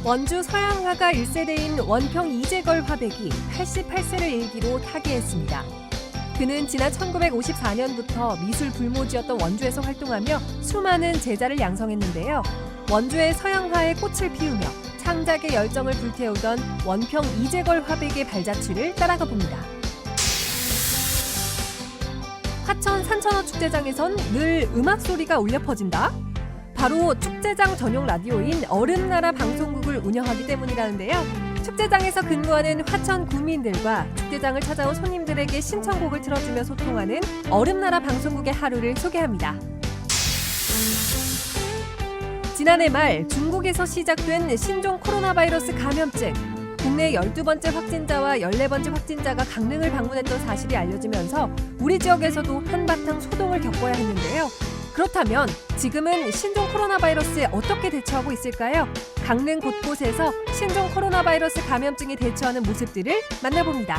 원주 서양화가 1세대인 원평 이재걸 화백이 88세를 일기로 타계했습니다. 그는 지난 1954년부터 미술 불모지였던 원주에서 활동하며 수많은 제자를 양성했는데요. 원주의 서양화의 꽃을 피우며 창작의 열정을 불태우던 원평 이재걸 화백의 발자취를 따라가 봅니다. 화천 산천어 축제장에선 늘 음악 소리가 울려 퍼진다? 바로 축제장 전용 라디오인 얼음나라 방송국을 운영하기 때문이라는데요. 축제장에서 근무하는 화천 구민들과 축제장을 찾아온 손님들에게 신청곡을 틀어주며 소통하는 얼음나라 방송국의 하루를 소개합니다. 지난해 말 중국에서 시작된 신종 코로나 바이러스 감염증. 국내 12번째 확진자와 14번째 확진자가 강릉을 방문했던 사실이 알려지면서 우리 지역에서도 한바탕 소동을 겪어야 했는데요. 그렇다면 지금은 신종 코로나 바이러스에 어떻게 대처하고 있을까요? 강릉 곳곳에서 신종 코로나 바이러스 감염증에 대처하는 모습들을 만나봅니다.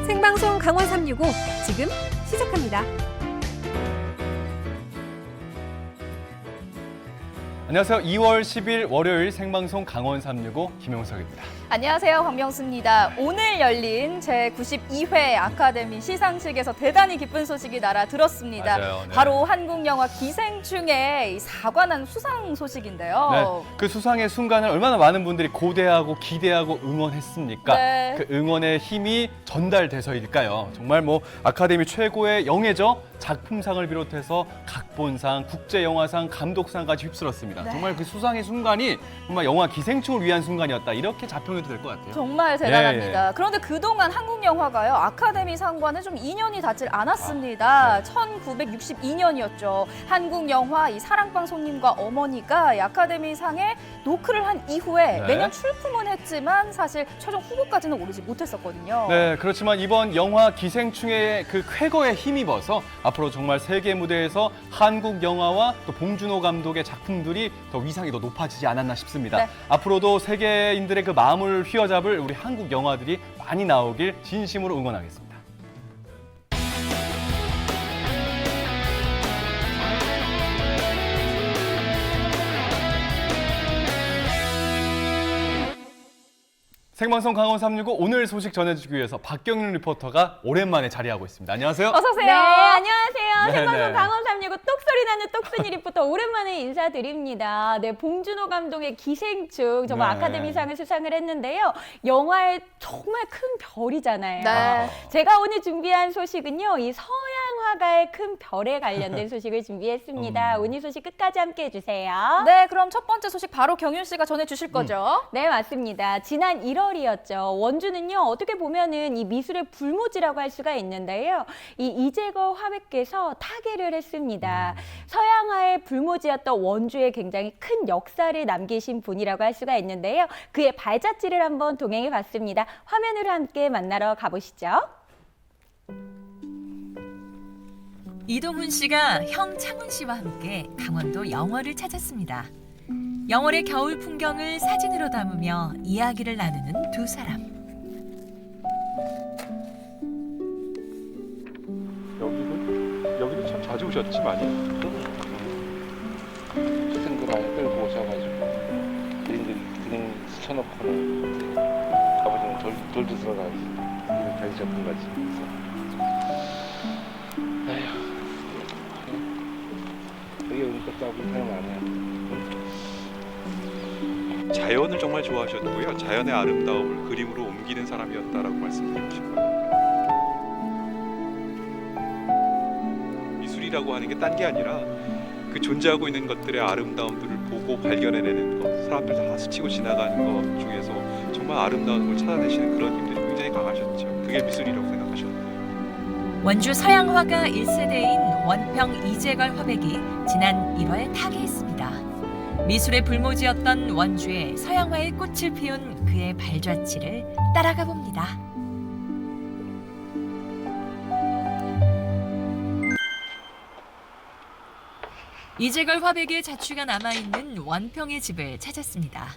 생방송 강원 365 지금 시작합니다. 안녕하세요. 2월 10일 월요일 생방송 강원 365 김용석입니다. 안녕하세요. 황명수입니다. 오늘 열린 제92회 아카데미 시상식에서 대단히 기쁜 소식이 날아들었습니다. 맞아요. 네. 바로 한국영화 기생충의 사관왕 수상 소식인데요. 네, 그 수상의 순간을 얼마나 많은 분들이 고대하고 기대하고 응원했습니까? 네. 그 응원의 힘이 전달돼서일까요? 정말 아카데미 최고의 영예죠. 작품상을 비롯해서 각본상, 국제영화상, 감독상까지 휩쓸었습니다. 네. 정말 그 수상의 순간이 정말 영화 기생충을 위한 순간이었다. 이렇게 자평해도 될 것 같아요. 정말 대단합니다. 예. 그런데 그동안 한국 영화가요, 아카데미 상과는 좀 인연이 닿질 않았습니다. 1962년이었죠. 한국 영화 이 사랑방 손님과 어머니가 이 아카데미 상에 노크를 한 이후에 네. 매년 출품은 했지만 사실 최종 후보까지는 오르지 못했었거든요. 네, 그렇지만 이번 영화 기생충의 그 쾌거에 힘입어서 앞으로 정말 세계 무대에서 한국 영화와 또 봉준호 감독의 작품들이 더 위상이 더 높아지지 않았나 싶습니다. 네. 앞으로도 세계인들의 그 마음을 휘어잡을 우리 한국 영화들이 많이 나오길 진심으로 응원하겠습니다. 생방송 강원 365 오늘 소식 전해주기 위해서 박경윤 리포터가 오랜만에 자리하고 있습니다. 안녕하세요. 어서 오세요. 네, 안녕하세요. 네, 생방송 네. 강원 365 똑소리 나는 똑순이 리포터 오랜만에 인사드립니다. 네, 봉준호 감독의 기생충 정말 네. 아카데미상을 수상을 했는데요. 영화의 정말 큰 별이잖아요. 네. 제가 오늘 준비한 소식은요. 이 서양화가의 큰 별에 관련된 소식을 준비했습니다. 오늘 소식 끝까지 함께 해주세요. 네, 그럼 첫 번째 소식 바로 경윤 씨가 전해주실 거죠? 네, 맞습니다. 지난 1월이었죠. 원주는요, 어떻게 보면은 이 미술의 불모지라고 할 수가 있는데요. 이 이재걸 화백께서 타계를 했습니다. 서양화의 불모지였던 원주에 굉장히 큰 역사를 남기신 분이라고 할 수가 있는데요. 그의 발자취를 한번 동행해 봤습니다. 화면으로 함께 만나러 가보시죠. 이동훈 씨가 형 창훈 씨와 함께 강원도 영월을 찾았습니다. 영월의 겨울 풍경을 사진으로 담으며 이야기를 나누는 두 사람. 여기도 참 자주 오셨지 많이. 학생들 아예 끌고 오셔가지고 그림 스쳐놓고는 아버지는 돌도 들어가야지 이런 자기 전문가지. 아휴 여기 오니까 또 아픈 사람 많아요. 자연을 정말 좋아하셨고요. 자연의 아름다움을 그림으로 옮기는 사람이었다라고 말씀드리고 싶어요. 미술이라고 하는 게 딴 게 아니라 그 존재하고 있는 것들의 아름다움들을 보고 발견해내는 것, 사람들 다 스치고 지나가는 것 중에서 정말 아름다운 걸 찾아내시는 그런 힘들이 굉장히 강하셨죠. 그게 미술이라고 생각하셨나요? 원주 서양화가 1세대인 원평 이재걸 화백이 지난 1월 타계했습니다. 미술의 불모지였던 원주에 서양화의 꽃을 피운 그의 발자취를 따라가 봅니다. 이재걸 화백의 자취가 남아있는 원평의 집을 찾았습니다.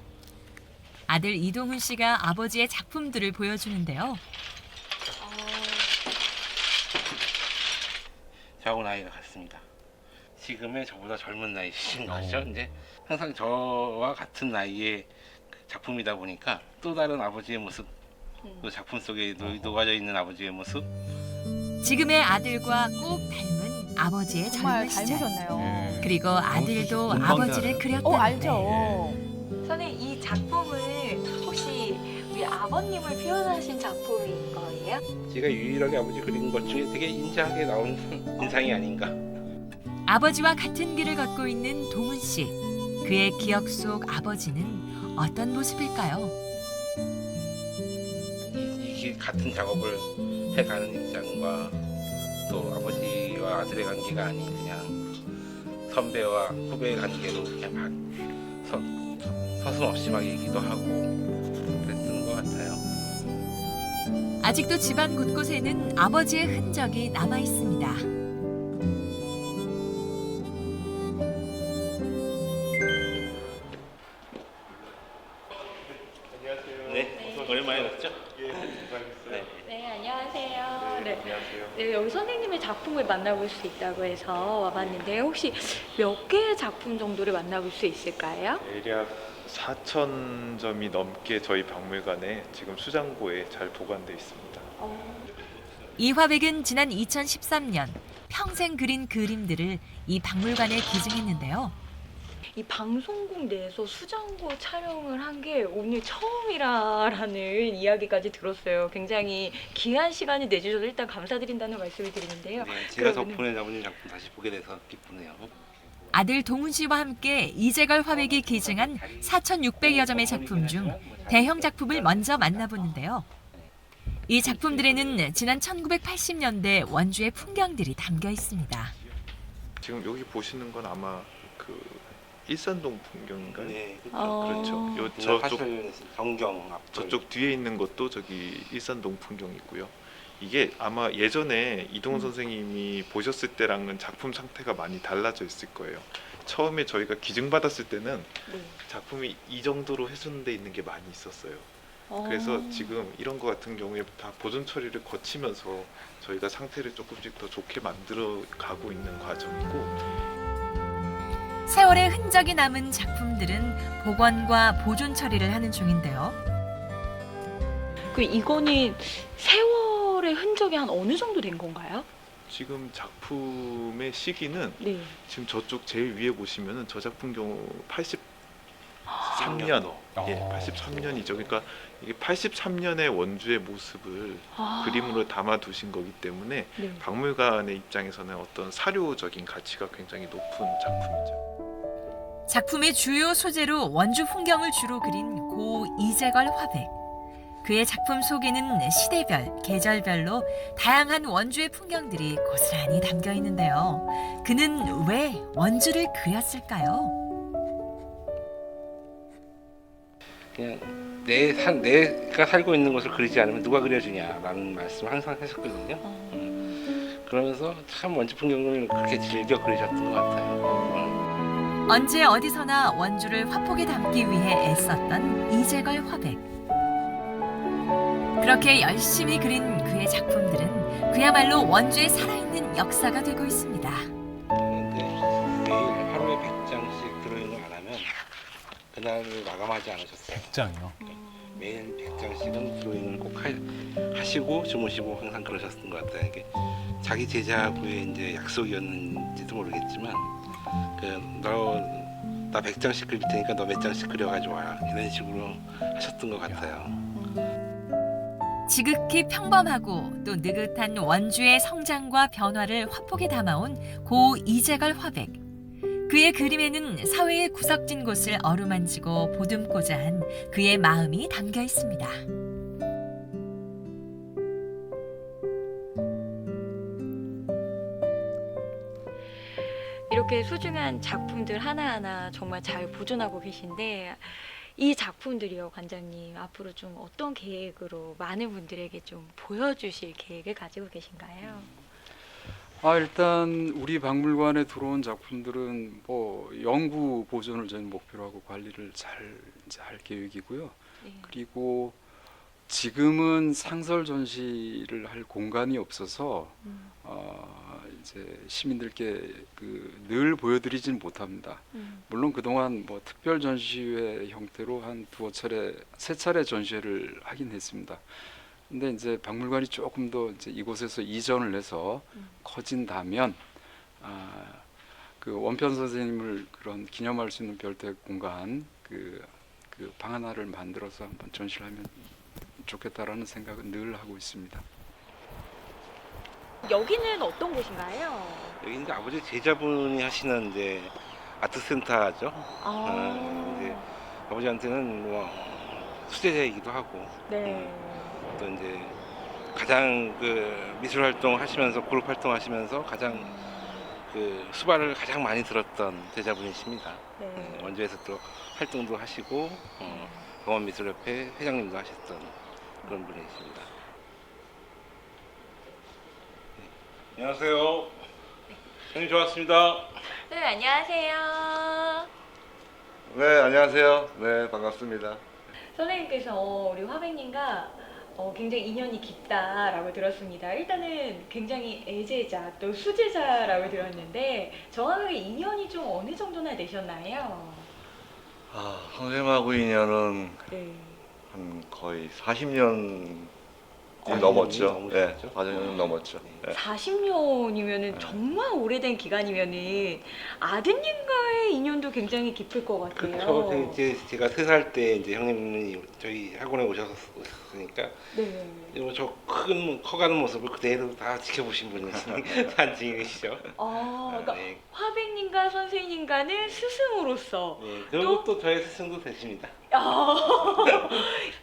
아들 이동훈 씨가 아버지의 작품들을 보여주는데요. 저하고 나이가 같습니다. 지금의 저보다 젊은 나이신 거죠. 이제 항상 저와 같은 나이의 그 작품이다 보니까 또 다른 아버지의 모습, 또 작품 속에 녹아져 있는 아버지의 모습. 지금의 아들과 꼭 닮은 아버지의 정말 젊은 시절. 닮으셨네요. 그리고 아들도 금방 아버지를 그렸다는데 알죠. 선생님, 이 작품을 혹시 우리 아버님을 표현하신 작품인 거예요? 제가 유일하게 아버지 그린 것 중에 되게 인자하게 나온 인상이 아닌가. 아버지와 같은 길을 걷고 있는 동훈 씨. 그의 기억 속 아버지는 어떤 모습일까요? 이 같은 작업을 해가는 입장과 또 아버지와 아들의 관계가 아닌 그냥 선배와 후배의 관계로 그냥 막 서슴없이 막 얘기도 하고 그랬던 것 같아요. 아직도 집안 곳곳에는 아버지의 흔적이 남아 있습니다. 네, 오랜만에 뵙죠? 네, 안녕하세요. 네, 여기 선생님의 작품을 만나볼 수 있다고 해서 와봤는데 혹시 몇 개의 작품 정도를 만나볼 수 있을까요? 대략 4,000점이 넘게 저희 박물관에 지금 수장고에 잘 보관돼 있습니다. 이 화백은 지난 2013년 평생 그린 그림들을 이 박물관에 기증했는데요. 이 방송국 내에서 수장고 촬영을 한 게 오늘 처음이라는 이야기까지 들었어요. 굉장히 귀한 시간을 내주셔서 일단 감사드린다는 말씀을 드리는데요. 네, 제가 그러면은- 덕분에 아버님 작품 다시 보게 돼서 기쁘네요. 아들 동훈 씨와 함께 이재걸 화백이 기증한 4,600여 점의 작품 중 대형 작품을 먼저 만나보는데요. 이 작품들에는 지난 1980년대 원주의 풍경들이 담겨 있습니다. 지금 여기 보시는 건 아마 그 일산동 풍경인가요? 네, 그렇죠. 요 저쪽 저쪽 정경 앞 저쪽 뒤에 있는 것도 저기 일산동 풍경이고요. 이게 아마 예전에 이동훈 선생님이 보셨을 때랑은 작품 상태가 많이 달라져 있을 거예요. 처음에 저희가 기증받았을 때는 작품이 이 정도로 훼손돼 있는 게 많이 있었어요. 그래서 지금 이런 거 같은 경우에 다 보존 처리를 거치면서 저희가 상태를 조금씩 더 좋게 만들어 가고 있는 과정이고, 세월의 흔적이 남은 작품들은 복원과 보존 처리를 하는 중인데요. 그 이거는 세월의 흔적이 한 어느 정도 된 건가요? 지금 작품의 시기는 네. 지금 저쪽 제일 위에 보시면은 저 작품 경우 83년, 예, 83년이죠. 그러니까 이게 83년의 원주의 모습을 그림으로 담아 두신 거기 때문에 네. 박물관의 입장에서는 어떤 사료적인 가치가 굉장히 높은 작품이죠. 작품의 주요 소재로 원주 풍경을 주로 그린 고 이재걸 화백. 그의 작품 속에는 시대별, 계절별로 다양한 원주의 풍경들이 고스란히 담겨 있는데요. 그는 왜 원주를 그렸을까요? 그냥 내가 살고 있는 곳을 그리지 않으면 누가 그려주냐라는 말씀을 항상 하셨거든요. 그러면서 참 원주 풍경을 그렇게 즐겨 그리셨던 것 같아요. 언제 어디서나 원주를 화폭에 담기 위해 애썼던 이재걸 화백. 그렇게 열심히 그린 그의 작품들은 그야말로 원주의 살아있는 역사가 되고 있습니다. 그런데 매일 하루에 100장씩 드로잉을 안 하면 그날을 마감하지 않으셨어요. 100장이요? 매일 100장씩은 드로잉을 꼭 하시고 주무시고 항상 그러셨던 것 같아요. 이게 자기 제자하고의 이제 약속이었는지도 모르겠지만 나 100장씩 그릴 테니까 너 몇 장씩 그려가지고 와, 이런 식으로 하셨던 것 같아요. 지극히 평범하고 또 느긋한 원주의 성장과 변화를 화폭에 담아온 고 이재걸 화백. 그의 그림에는 사회의 구석진 곳을 어루만지고 보듬고자 한 그의 마음이 담겨 있습니다. 이렇게 소중한 작품들 하나하나 정말 잘 보존하고 계신데 이 작품들이요, 관장님, 앞으로 좀 어떤 계획으로 많은 분들에게 좀 보여주실 계획을 가지고 계신가요? 일단 우리 박물관에 들어온 작품들은 뭐 영구 보존을 저는 목표로 하고 관리를 잘 이제 할 계획이고요. 네. 그리고 지금은 상설 전시를 할 공간이 없어서 이제 시민들께 늘 보여드리진 못합니다. 물론 그동안 뭐 특별 전시회 형태로 한 세 차례 전시회를 하긴 했습니다. 근데 이제 박물관이 조금 더 이제 이곳에서 이전을 해서 커진다면 그 원편 선생님을 그런 기념할 수 있는 별도의 공간 그 방 하나를 만들어서 한번 전시를 하면 좋겠다라는 생각은 늘 하고 있습니다. 여기는 어떤 곳인가요? 여기 이제 아버지 제자분이 하시는 이제 아트센터죠. 이제 아버지한테는 뭐 수제자이기도 하고 네. 또 이제 가장 그 미술 활동 하시면서 그룹 활동 하시면서 가장 그 수발을 가장 많이 들었던 제자분이십니다. 네. 원주에서 또 활동도 하시고 경원미술협회 회장님도 하셨던 그런 분이십니다. 네. 안녕하세요. 형님 좋았습니다. 네, 안녕하세요. 네, 안녕하세요. 네, 반갑습니다. 선생님께서 우리 화백님과 굉장히 인연이 깊다라고 들었습니다. 일단은 굉장히 애제자 또 수제자라고 들었는데 정확하게 인연이 좀 어느 정도나 되셨나요? 선생님하고 인연은 네. 한 거의 40년이 거의 넘었죠. 넘으셨죠? 네, 40년 넘었죠. 네. 40년이면은 정말 오래된 기간이면은 아드님과의 인연도 굉장히 깊을 것 같아요. 그렇죠. 이제 제가 3살 때 이제 형님이 저희 학원에 오셨으니까 네. 저 커가는 모습을 그대로 다 지켜보신 분이 단증이시죠. 그러니까 네. 화백님과 선생님과는 스승으로서 네, 그리고 또 저의 스승도 되십니다.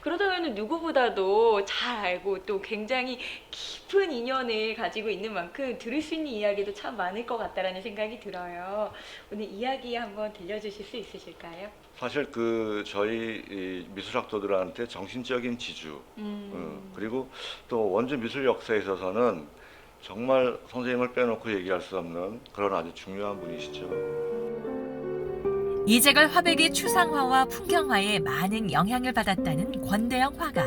그러다가는 누구보다도 잘 알고 또 굉장히 깊은 인연을 가지고 있는 만큼 들을 수 있는 이야기도 참 많을 것 같다라는 생각이 들어요. 오늘 이야기 한번 들려주실 수 있으실까요? 사실 저희 이 미술학도들한테 정신적인 지주, 그리고 또 원주 미술 역사에 있어서는 정말 선생님을 빼놓고 얘기할 수 없는 그런 아주 중요한 분이시죠. 이재걸 화백의 추상화와 풍경화에 많은 영향을 받았다는 권대영 화가.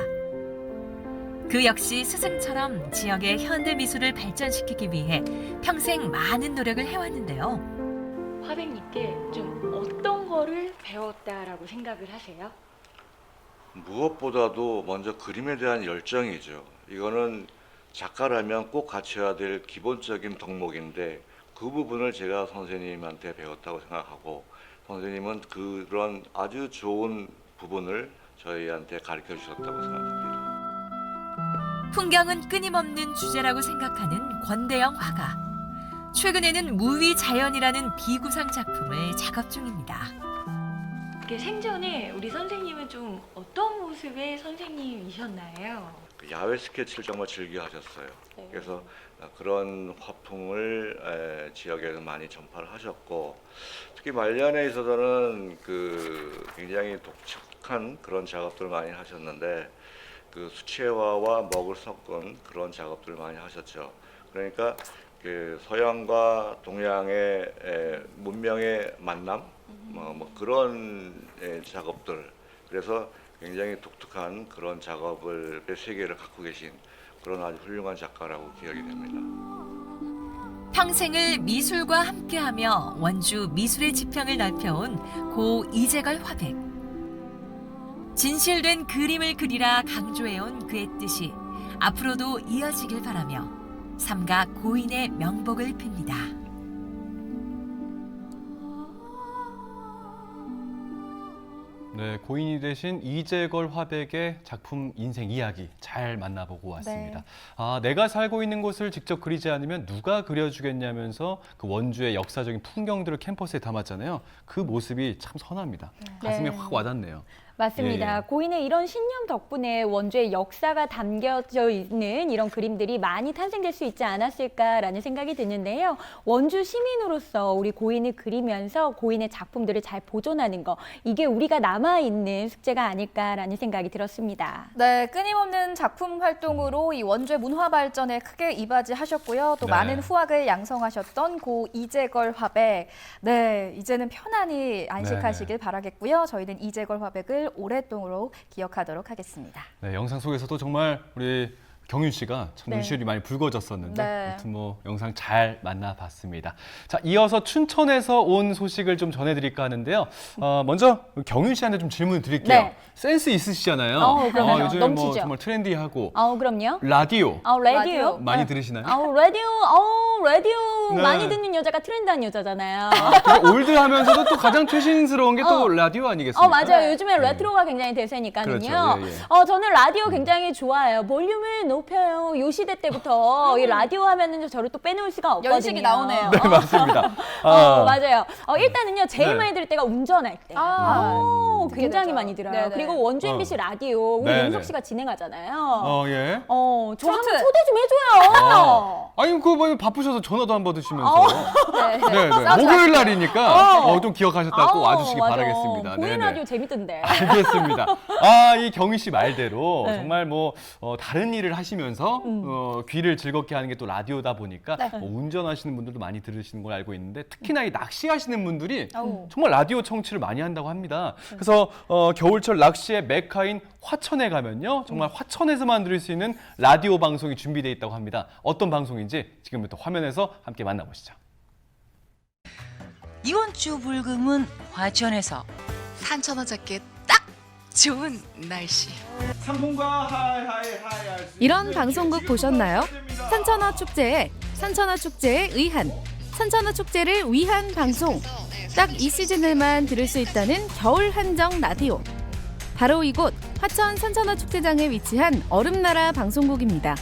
그 역시 스승처럼 지역의 현대 미술을 발전시키기 위해 평생 많은 노력을 해왔는데요. 화백님께 좀 어떤 거를 배웠다라고 생각을 하세요? 무엇보다도 먼저 그림에 대한 열정이죠. 이거는 작가라면 꼭 갖춰야 될 기본적인 덕목인데 그 부분을 제가 선생님한테 배웠다고 생각하고 선생님은 그런 아주 좋은 부분을 저희한테 가르쳐 주셨다고 생각합니다. 풍경은 끊임없는 주제라고 생각하는 권대영 화가. 최근에는 무위자연이라는 비구상 작품을 작업 중입니다. 이게 생전에 우리 선생님은 좀 어떤 모습의 선생님이셨나요? 야외 스케치를 정말 즐겨 하셨어요. 네. 그래서 그런 화풍을 지역에서 많이 전파를 하셨고 특히 말년에 있어서는 굉장히 독특한 그런 작업들을 많이 하셨는데 수채화와 먹을 섞은 그런 작업들을 많이 하셨죠. 그러니까 서양과 동양의 문명의 만남, 뭐 그런 작업들. 그래서 굉장히 독특한 그런 작업의 세계를 갖고 계신 그런 아주 훌륭한 작가라고 기억이 됩니다. 평생을 미술과 함께하며 원주 미술의 지평을 넓혀온 고 이재걸 화백. 진실된 그림을 그리라 강조해온 그의 뜻이 앞으로도 이어지길 바라며 삼가 고인의 명복을 빕니다. 네, 고인이 되신 이재걸 화백의 작품 인생 이야기 잘 만나보고 왔습니다. 네. 내가 살고 있는 곳을 직접 그리지 않으면 누가 그려주겠냐면서 그 원주의 역사적인 풍경들을 캔버스에 담았잖아요. 그 모습이 참 선합니다. 가슴에 네. 확 와닿네요. 맞습니다. 예. 고인의 이런 신념 덕분에 원주의 역사가 담겨져 있는 이런 그림들이 많이 탄생될 수 있지 않았을까라는 생각이 드는데요. 원주 시민으로서 우리 고인을 그리면서 고인의 작품들을 잘 보존하는 거, 이게 우리가 남아있는 숙제가 아닐까라는 생각이 들었습니다. 네, 끊임없는 작품 활동으로 이 원주의 문화 발전에 크게 이바지하셨고요. 또 네. 많은 후학을 양성하셨던 고 이재걸 화백. 네, 이제는 편안히 안식하시길 바라겠고요. 저희는 이재걸 화백을 모습을 오랫동안 기억하도록 하겠습니다. 네, 영상 속에서도 정말 우리 경윤 씨가 참 네. 눈시울이 많이 붉어졌었는데 네. 아무튼 뭐 영상 잘 만나봤습니다. 자, 이어서 춘천에서 온 소식을 좀 전해드릴까 하는데요. 먼저 경윤 씨한테 좀 질문 드릴게요. 네. 센스 있으시잖아요. 그럼요. 요즘 넘치죠. 뭐 정말 트렌디하고 그럼요. 라디오 라디오. 많이 들으시나요? 라디오 네. 많이 듣는 여자가 트렌드한 여자잖아요. 되게 올드하면서도 또 가장 최신스러운 게 또 라디오 아니겠습니까? 맞아요. 요즘에 레트로가 굉장히 대세니까요. 그렇죠. 예, 예. 저는 라디오 굉장히 좋아요. 볼륨을 높여요. 요 시대 때부터 이 라디오 하면은 저를 또 빼놓을 수가 없거든요. 연식이 나오네요. 네, 맞습니다. 맞아요. 일단은요, 제일 네. 많이 들을 때가 운전할 때. 듣게 굉장히 되죠. 많이 들어요. 네네. 그리고 원주 MBC 라디오, 우리 네네. 윤석 씨가 진행하잖아요. 예. 저 한번 트로트. 초대 좀 해줘요. 아니, 그거 뭐 바쁘셔서 전화도 안 받으시면서. 네. 네, 싸우지 목요일 마시고요. 날이니까 좀 기억하셨다고 꼭 와주시기 맞아. 바라겠습니다. 보이는 네네. 라디오 재밌던데. 알겠습니다. 이 경희 씨 말대로 네. 정말 뭐 다른 일을 하시면서 귀를 즐겁게 하는 게 또 라디오다 보니까 네. 운전하시는 분들도 많이 들으시는 걸 알고 있는데 특히나 이 낚시하시는 분들이 아우. 정말 라디오 청취를 많이 한다고 합니다. 그래서 겨울철 낚시의 메카인 화천에 가면요. 정말 화천에서만 들을 수 있는 라디오 방송이 준비되어 있다고 합니다. 어떤 방송인지 지금부터 화면에서 함께 만나보시죠. 이번 주 불금은 화천에서 산천어 잡기에 딱 좋은 날씨. 이런 방송국 보셨나요? 산천어 축제에 의한, 산천어 축제를 위한 방송. 딱 이 시즌에만 들을 수 있다는 겨울 한정 라디오. 바로 이곳 화천 산천어 축제장에 위치한 얼음나라 방송국입니다.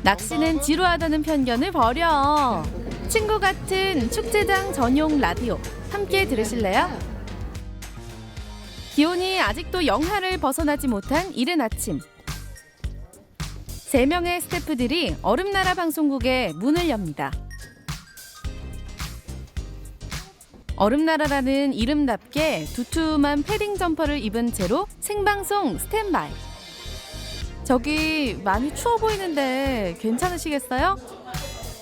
낚시는 지루하다는 편견을 버려. 친구 같은 축제장 전용 라디오 함께 들으실래요? 기온이 아직도 영하를 벗어나지 못한 이른 아침. 3명의 스태프들이 얼음나라 방송국에 문을 엽니다. 얼음나라라는 이름답게 두툼한 패딩 점퍼를 입은 채로 생방송 스탠바이. 저기 많이 추워 보이는데 괜찮으시겠어요?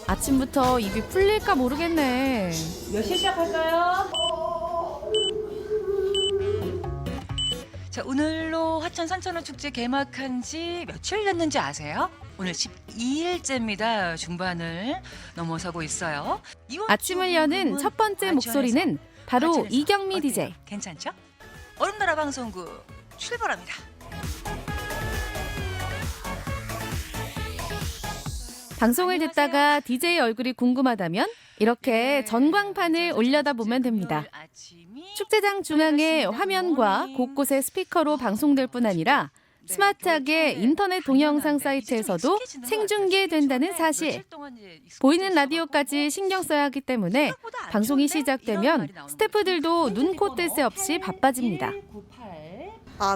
아침부터 입이 풀릴까 모르겠네. 몇 시 시작할까요? 자, 오늘로 화천 산천어 축제 개막한 지 며칠 됐는지 아세요? 오늘 12일째입니다. 중반을 넘어서고 있어요. 이번 아침을 주 여는 불금은 첫 번째 화천에서. 목소리는 바로 화천에서. 이경미 어때요? DJ. 괜찮죠? 얼음나라 방송국 출발합니다. 방송을 듣다가 DJ 얼굴이 궁금하다면 이렇게 전광판을 올려다 보면 됩니다. 축제장 중앙에 화면과 곳곳에 스피커로 방송될 뿐 아니라 스마트하게 인터넷 동영상 사이트에서도 생중계된다는 사실. 보이는 라디오까지 신경 써야 하기 때문에 방송이 시작되면 스태프들도 눈코 뜰 새 없이 바빠집니다.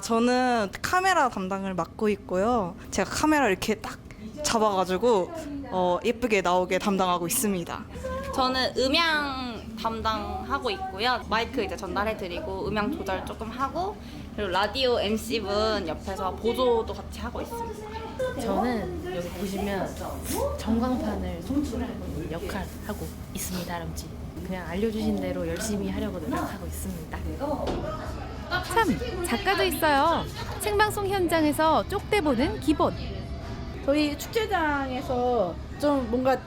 저는 카메라 담당을 맡고 있고요. 제가 카메라 이렇게 딱 잡아가지고 예쁘게 나오게 담당하고 있습니다. 저는 음향 담당하고 있고요. 마이크 이제 전달해드리고 음향 조절 조금 하고 그리고 라디오 MC분 옆에서 보조도 같이 하고 있습니다. 저는 여기 보시면 전광판을 송출하는 역할 하고 있습니다, 아름지. 그냥 알려주신 대로 열심히 하려고 노력하고 있습니다. 참, 작가도 있어요. 생방송 현장에서 쪽대 보는 기본. 저희 축제장에서 좀 뭔가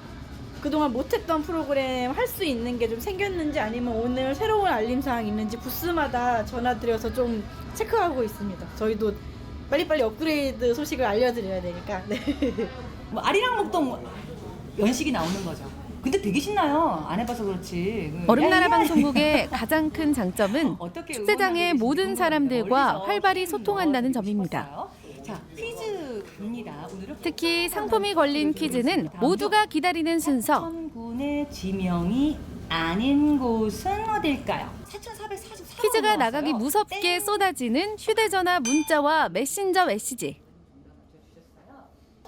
그동안 못했던 프로그램 할 수 있는 게 좀 생겼는지 아니면 오늘 새로운 알림사항 있는지 부스마다 전화드려서 좀 체크하고 있습니다. 저희도 빨리빨리 업그레이드 소식을 알려드려야 되니까. 네. 뭐 아리랑 목동 연식이 나오는 거죠. 근데 되게 신나요. 안 해봐서 그렇지. 얼음나라 방송국의 가장 큰 장점은 축제장의 모든 사람들과 활발히 소통한다는 점입니다. 자, 퀴즈 갑니다. 오늘은 특히 상품이 걸린 퀴즈는 모두가 기다리는 순서. 화천군의 지명이 아닌 곳은 어딜까요? 4,444. 퀴즈가 나가기 무섭게 쏟아지는 휴대전화 문자와 메신저 메시지.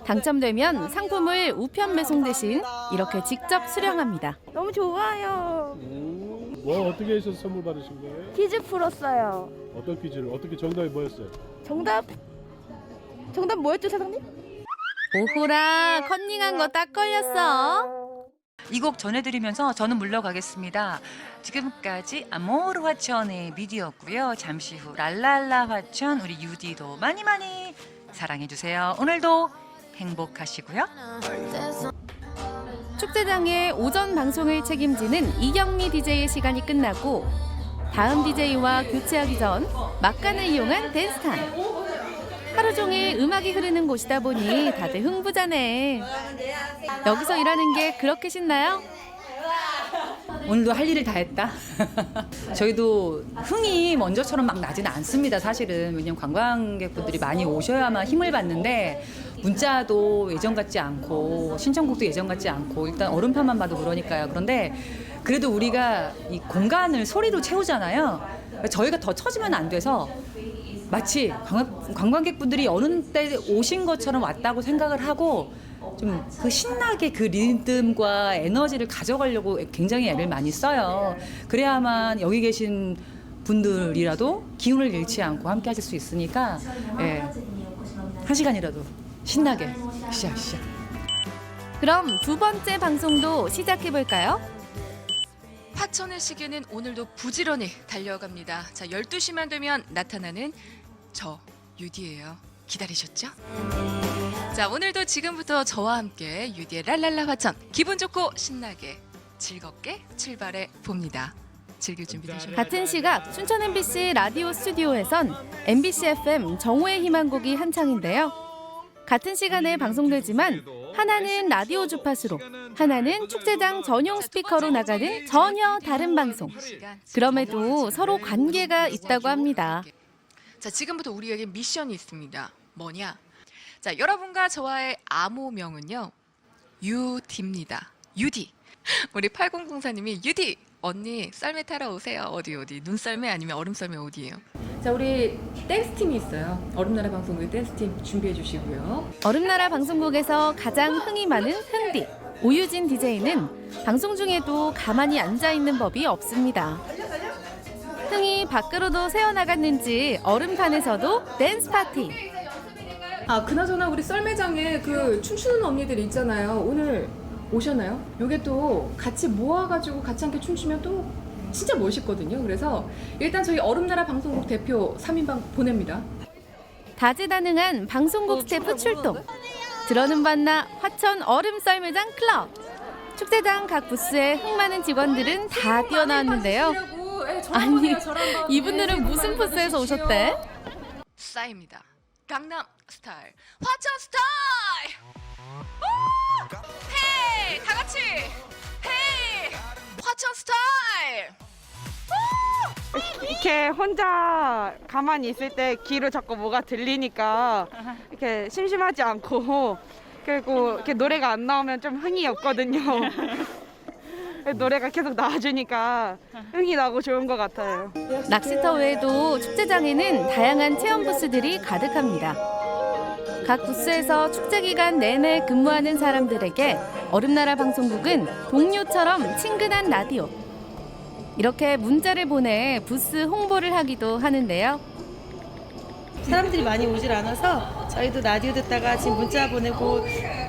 당첨되면 상품을 우편 배송 대신 이렇게 직접 수령합니다. 너무 좋아요. 뭐 어떻게 해서 선물 받으신 거예요? 퀴즈 풀었어요. 어떤 퀴즈를? 어떻게 정답이 뭐였어요? 정답 뭐였죠, 사장님? 오호라, 컨닝한 거 딱 걸렸어. 이 곡 전해드리면서 저는 물러가겠습니다. 지금까지 아모르 화천의 미디였고요. 잠시 후 랄랄라 화천 우리 유디도 많이 많이 사랑해주세요. 오늘도 행복하시고요. 축제장의 오전 방송을 책임지는 이경미 DJ의 시간이 끝나고 다음 DJ와 교체하기 전 막간을 이용한 댄스타임. 하루 종일 음악이 흐르는 곳이다 보니 다들 흥부자네. 여기서 일하는 게 그렇게 신나요? 오늘도 할 일을 다 했다. 저희도 흥이 먼저처럼 막 나지는 않습니다. 사실은 왜냐면 관광객분들이 많이 오셔야만 힘을 받는데 문자도 예전 같지 않고 신청곡도 예전 같지 않고 일단 얼음판만 봐도 그러니까요. 그런데 그래도 우리가 이 공간을 소리로 채우잖아요. 저희가 더 처지면 안 돼서 마치 관광객분들이 어느 때 오신 것처럼 왔다고 생각을 하고 좀 그 신나게 그 리듬과 에너지를 가져가려고 굉장히 애를 많이 써요. 그래야만 여기 계신 분들이라도 기운을 잃지 않고 함께 하실 수 있으니까 예, 한 시간이라도 신나게 시작. 그럼 두 번째 방송도 시작해볼까요? 화천의 시계는 오늘도 부지런히 달려갑니다. 자, 12시만 되면 나타나는 저 유디예요. 기다리셨죠? 자, 오늘도 지금부터 저와 함께 유디의 랄랄라 화천 기분 좋고 신나게 즐겁게 출발해 봅니다. 즐길 준비 되셨나요? 같은 시각 춘천 MBC 라디오 스튜디오에선 MBC FM 정오의 희망곡이 한창인데요. 같은 시간에 방송되지만 하나는 라디오 주파수로, 하나는 축제장 전용 스피커로 나가는 전혀 다른 방송. 그럼에도 서로 관계가 있다고 합니다. 자, 지금부터 우리에게 미션이 있습니다. 뭐냐? 자, 여러분과 저와의 암호명은요. 유디입니다. 유디. 우리 8004님이 유디 언니 썰매 타러 오세요. 어디 눈썰매 아니면 얼음썰매 어디예요? 자, 우리 댄스팀이 있어요. 얼음나라 방송국 댄스팀 준비해 주시고요. 얼음나라 방송국에서 가장 흥이 많은 흥디 오유진 DJ는 방송 중에도 가만히 앉아있는 법이 없습니다. 흥이 밖으로도 새어나갔는지 얼음판에서도 댄스 파티. 아, 그나저나 우리 썰매장에 그 춤추는 언니들 있잖아요. 오늘 오셨나요? 요게 또 같이 모아가지고 같이 함께 춤추면 또 진짜 멋있거든요. 그래서 일단 저희 얼음나라 방송국 대표 3인방 보냅니다. 다재다능한 방송국 스태프 출동. 들어는 봤나 화천 얼음 썰매장 클럽. 축제장 각 부스에 흥 많은 직원들은 다 뛰어나왔는데요. 아니, 이분들은 무슨 부스에서 오셨대? 싸입니다. 강남 스타일, 화천 스타일. 오! 헤이, 다 같이. 헤이, 화천 스타일. 이렇게 혼자 가만히 있을 때 귀로 자꾸 뭐가 들리니까 이렇게 심심하지 않고, 그리고 이렇게 노래가 안 나오면 좀 흥이 없거든요. 노래가 계속 나와주니까 흥이 나고 좋은 것 같아요. 낚시터 외에도 축제장에는 다양한 체험 부스들이 가득합니다. 각 부스에서 축제 기간 내내 근무하는 사람들에게 얼음나라 방송국은 동료처럼 친근한 라디오. 이렇게 문자를 보내 부스 홍보를 하기도 하는데요. 사람들이 많이 오질 않아서 저희도 라디오 듣다가 지금 문자 보내고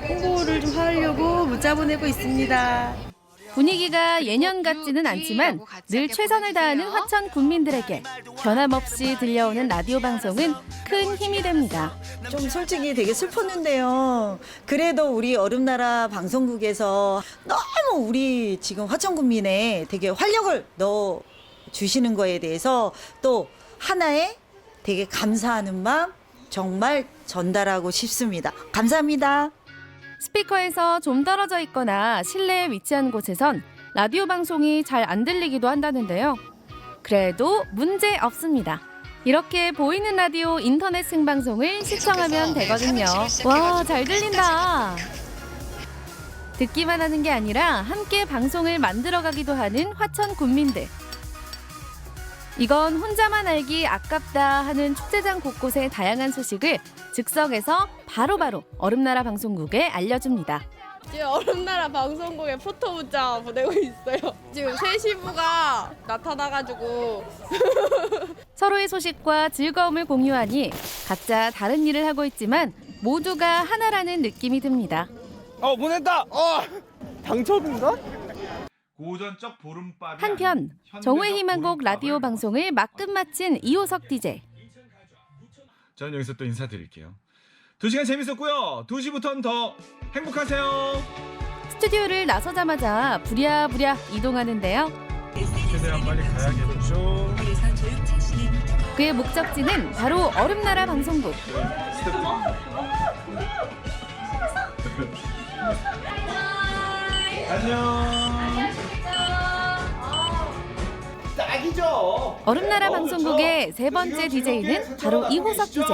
홍보를 좀 하려고 문자 보내고 있습니다. 분위기가 예년 같지는 않지만 늘 최선을 다하는 화천 군민들에게 변함없이 들려오는 라디오 방송은 큰 힘이 됩니다. 좀 솔직히 되게 슬펐는데요. 그래도 우리 얼음나라 방송국에서 너무 우리 지금 화천 군민에 되게 활력을 넣어 주시는 거에 대해서 또 하나의 되게 감사하는 마음 정말 전달하고 싶습니다. 감사합니다. 스피커에서 좀 떨어져 있거나 실내에 위치한 곳에선 라디오 방송이 잘 안 들리기도 한다는데요. 그래도 문제 없습니다. 이렇게 보이는 라디오 인터넷 생방송을 시청하면 되거든요. 와, 잘 들린다. 듣기만 하는 게 아니라 함께 방송을 만들어가기도 하는 화천 군민들. 이건 혼자만 알기 아깝다 하는 축제장 곳곳의 다양한 소식을 즉석에서 바로바로 얼음나라 방송국에 알려줍니다. 지금 얼음나라 방송국에 포토 문자 보내고 있어요. 지금 새 시부가 나타나가지고 서로의 소식과 즐거움을 공유하니 각자 다른 일을 하고 있지만 모두가 하나라는 느낌이 듭니다. 보냈다. 당첨인가? 고전적 보름밥이 한편 정오의 희망곡 라디오 방송을 막 끝마친 이호석 DJ. 저는 여기서 또 인사드릴게요. 2시간 재밌었고요. 2시부터는 더 행복하세요. 스튜디오를 나서자마자 부랴부랴 이동하는데요. 최대한 빨리 가야겠죠. 그의 목적지는 바로 얼음나라 방송국. 안녕. 딱이죠. 얼음나라 방송국의 세 번째 DJ는 바로 이호석 DJ.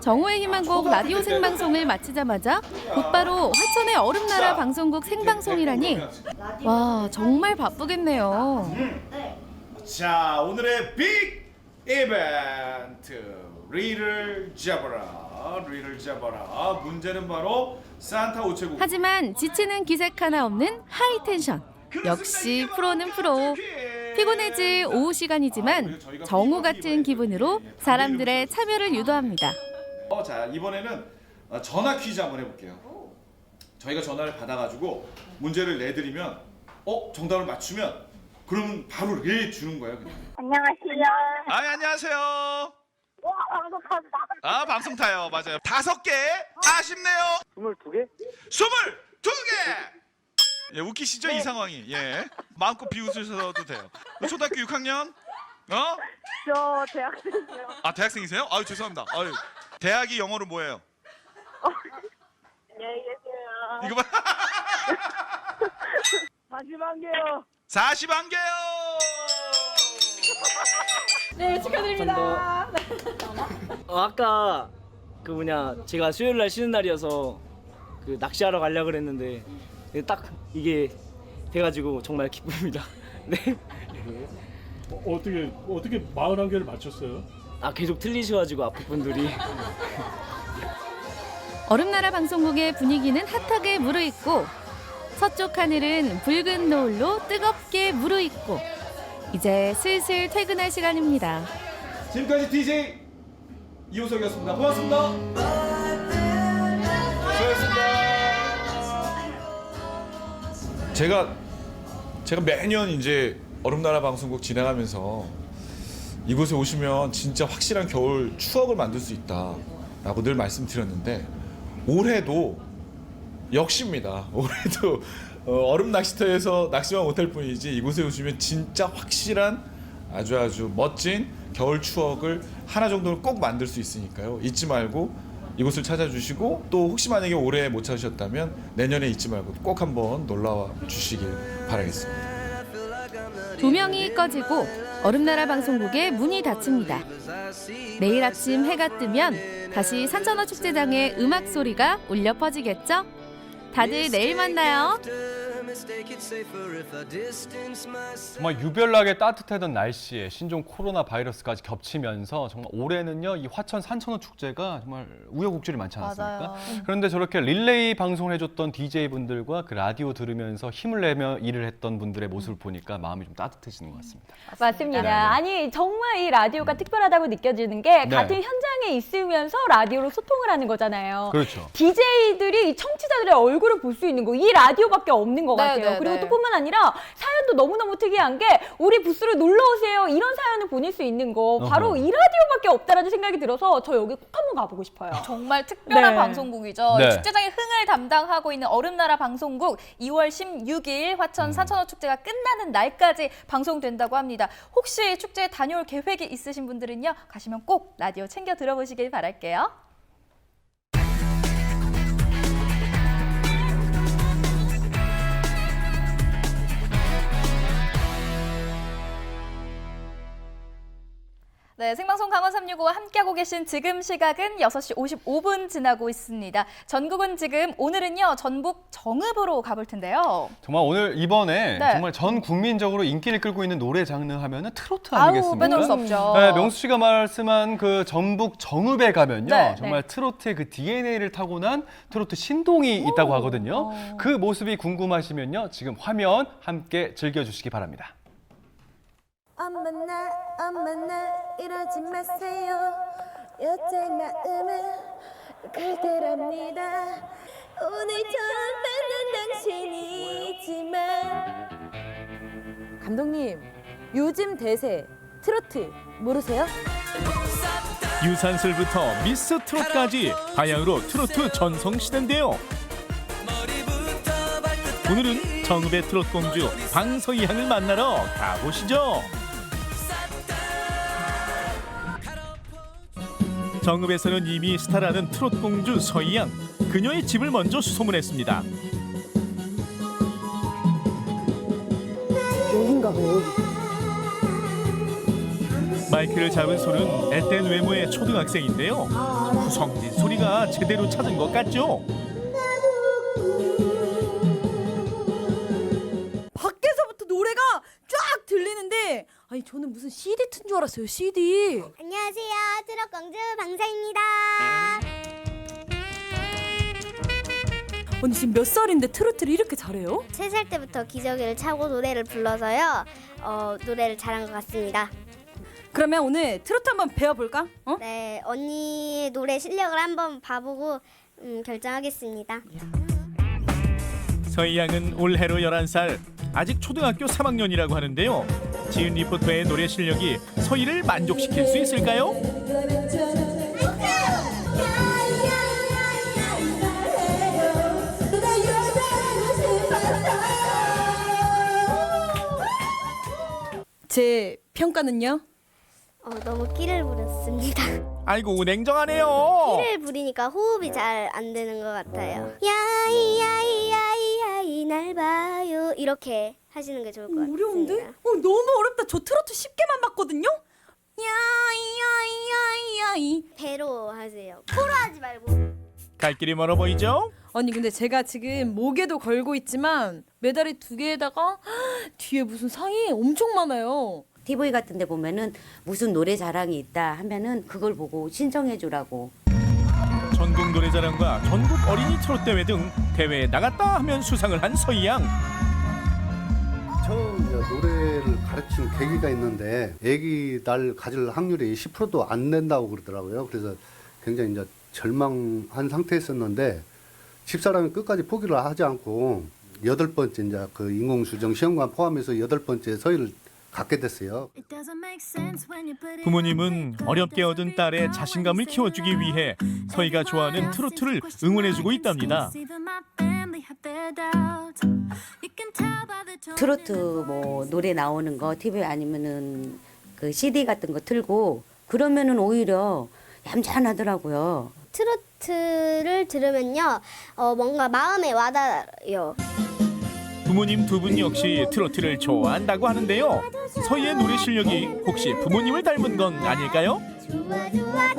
정오의 희망곡 라디오 생방송을 마치자마자 곧바로 화천의 얼음나라 방송국 생방송이라니 와 정말 바쁘겠네요. 자, 오늘의 빅 이벤트 리를 잡아라. 문제는 바로 산타 우체국. 하지만 지치는 기색 하나 없는 하이텐션. 역시 프로는 프로. 피곤해질 오후 시간이지만 정오 같은 기분으로 사람들의 참여를 유도합니다. 자, 이번에는 전화 퀴즈 한번 해볼게요. 저희가 전화를 받아가지고 문제를 내드리면 정답을 맞추면 그러면 바로 릴 주는 거예요. 그냥. 안녕하세요. 안녕하세요. 와, 방송 타다. 방송 타요. 맞아요. 5개. 아쉽네요. 22개? 22개. 예, 웃기시죠? 이 상황이. 예. 마음껏 비웃으셔도 돼요. 초등학교 6학년? 저 대학생이요. 아, 대학생이세요? 아유, 죄송합니다. 아유. 대학이 영어로 뭐예요? 안녕히 계세요. 이거 봐. 41개요. 41개요. 네, 축하드립니다. 아까 제가 수요일 날 쉬는 날이어서 낚시하러 가려고 그랬는데 딱 이게 돼가지고 정말 기쁩니다. 네. 어떻게 41개를 맞췄어요? 계속 틀리셔가지고 앞에 분들이. 얼음나라 방송국의 분위기는 핫하게 무르익고 서쪽 하늘은 붉은 노을로 뜨겁게 무르익고 이제 슬슬 퇴근할 시간입니다. 지금까지 DJ 이호석이었습니다. 고맙습니다. 제가 매년 이제 얼음나라 방송국 진행하면서 이곳에 오시면 진짜 확실한 겨울 추억을 만들 수 있다라고 늘 말씀드렸는데 올해도 역시입니다. 올해도 얼음 낚시터에서 낚시만 못할 뿐이지 이곳에 오시면 진짜 확실한 아주 멋진 겨울 추억을 하나 정도는 꼭 만들 수 있으니까요. 잊지 말고 이곳을 찾아주시고 또 혹시 만약에 올해 못 찾으셨다면 내년에 잊지 말고 꼭 한번 놀러와 주시길 바라겠습니다. 조명이 꺼지고 얼음나라 방송국의 문이 닫힙니다. 내일 아침 해가 뜨면 다시 산천어 축제장의 음악 소리가 울려 퍼지겠죠? 다들 내일 만나요. 정말 유별나게 따뜻하던 날씨에 신종 코로나 바이러스까지 겹치면서 정말 올해는요 이 화천 산천어 축제가 정말 우여곡절이 많지 않았습니까? 맞아요. 그런데 저렇게 릴레이 방송을 해줬던 DJ분들과 그 라디오 들으면서 힘을 내며 일을 했던 분들의 모습을 보니까 마음이 좀 따뜻해지는 것 같습니다. 맞습니다. 네. 아니 정말 이 라디오가 특별하다고 느껴지는 게 네. 같은 현장에 있으면서 라디오로 소통을 하는 거잖아요. 그렇죠. DJ들이 청취자들의 얼굴을 볼 수 있는 거 이 라디오밖에 없는 것 네, 같아요. 네, 그리고 네. 또 뿐만 아니라 사연도 너무너무 특이한 게 우리 부스로 놀러 오세요 이런 사연을 보낼 수 있는 거 바로 어허. 이 라디오밖에 없다라는 생각이 들어서 저 여기 꼭 한번 가보고 싶어요. 정말 특별한 네. 방송국이죠. 네. 축제장의 흥을 담당하고 있는 얼음나라 방송국 2월 16일 화천 산천어 축제가 끝나는 날까지 방송된다고 합니다. 혹시 축제에 다녀올 계획이 있으신 분들은요. 가시면 꼭 라디오 챙겨 들어보시길 바랄게요. 네, 생방송 강원 365와 함께하고 계신 지금 시각은 6시 55분 지나고 있습니다. 전국은 지금 오늘은요 전북 정읍으로 가볼 텐데요. 정말 오늘 이번에 네. 정말 전 국민적으로 인기를 끌고 있는 노래 장르 하면은 트로트 아우, 아니겠습니까? 빼놓을 수 없죠. 네, 명수 씨가 말씀한 그 전북 정읍에 가면요 네, 정말 네. 트로트의 그 DNA를 타고난 트로트 신동이 있다고 하거든요. 그 모습이 궁금하시면요 지금 화면 함께 즐겨주시기 바랍니다. 엄마 나 이러지 마세요. 여자의 마음은 그대랍니다. 오늘 처음 만난 당신이 하지만. 감독님, 요즘 대세 트로트 모르세요? 유산슬부터 미스 트롯까지 바야흐로 트로트 전성시대인데요. 오늘은 정읍의 트롯 공주 방서희 양을 만나러 가보시죠. 정읍에서는 이미 스타라는 트롯 공주 서희 양, 그녀의 집을 먼저 수소문했습니다. 여긴가 봐요, 여기. 마이크를 잡은 손은 앳된 외모의 초등학생인데요. 후성진 소리가 제대로 찾은 것 같죠? 밖에서부터 노래가 쫙 들리는데 아니 저는 무슨 CD 튼 줄 알았어요. CD. 안녕하세요. 트롯 공주 방사입니다. 언니 지금 몇 살인데 트로트를 이렇게 잘해요? 3살 때부터 기저귀를 차고 노래를 불러서요. 노래를 잘한 것 같습니다. 그러면 오늘 트로트 한번 배워볼까? 네, 언니 노래 실력을 한번 봐보고 결정하겠습니다. 서희 양은 올해로 11살, 아직 초등학교 3학년이라고 하는데요. 지은 리포터의 노래 실력이 서희를 만족시킬 수 있을까요? 제 평가는요? 너무 끼를 부렸습니다. 아이고 냉정하네요. 끼를 부리니까 호흡이 잘 안 되는 것 같아요. 야이야이야이야이 날 봐요. 이렇게 하시는 게 좋을 것 같습니다. 어려운데? 너무 어렵다. 저 트로트 쉽게만 봤거든요. 야이야이야이야이. 배로 하세요. 코로 하지 말고. 갈 길이 멀어 보이죠? 언니 근데 제가 지금 목에도 걸고 있지만 메달이 2개에다가 뒤에 무슨 상이 엄청 많아요. TV 같은 데 보면은 무슨 노래 자랑이 있다 하면은 그걸 보고 신청해 주라고. 전국 노래자랑과 전국 어린이 트롯 대회 등 대회에 나갔다 하면 수상을 한 서희 양. 처음 이제 노래를 가르친 계기가 있는데 아기 날 가질 확률이 10%도 안 된다고 그러더라고요. 그래서 굉장히 이제 절망한 상태였었는데 집사람이 끝까지 포기를 하지 않고 8번째 이제 그 인공수정 시험관 포함해서 8번째 서희를 갖게 됐어요. 부모님은 어렵게 얻은 딸의 자신감을 키워주기 위해 서희가 좋아하는 트로트를 응원해주고 있답니다. 트로트 뭐 노래 나오는 거 TV 아니면은 그 CD 같은 거 틀고 그러면은 오히려 얌전하더라고요. 트로트를 들으면요, 뭔가 마음에 와닿아요. 부모님 두 분 역시 트로트를 좋아한다고 하는데요. 서희의 노래 실력이 혹시 부모님을 닮은 건 아닐까요? 좋아 좋아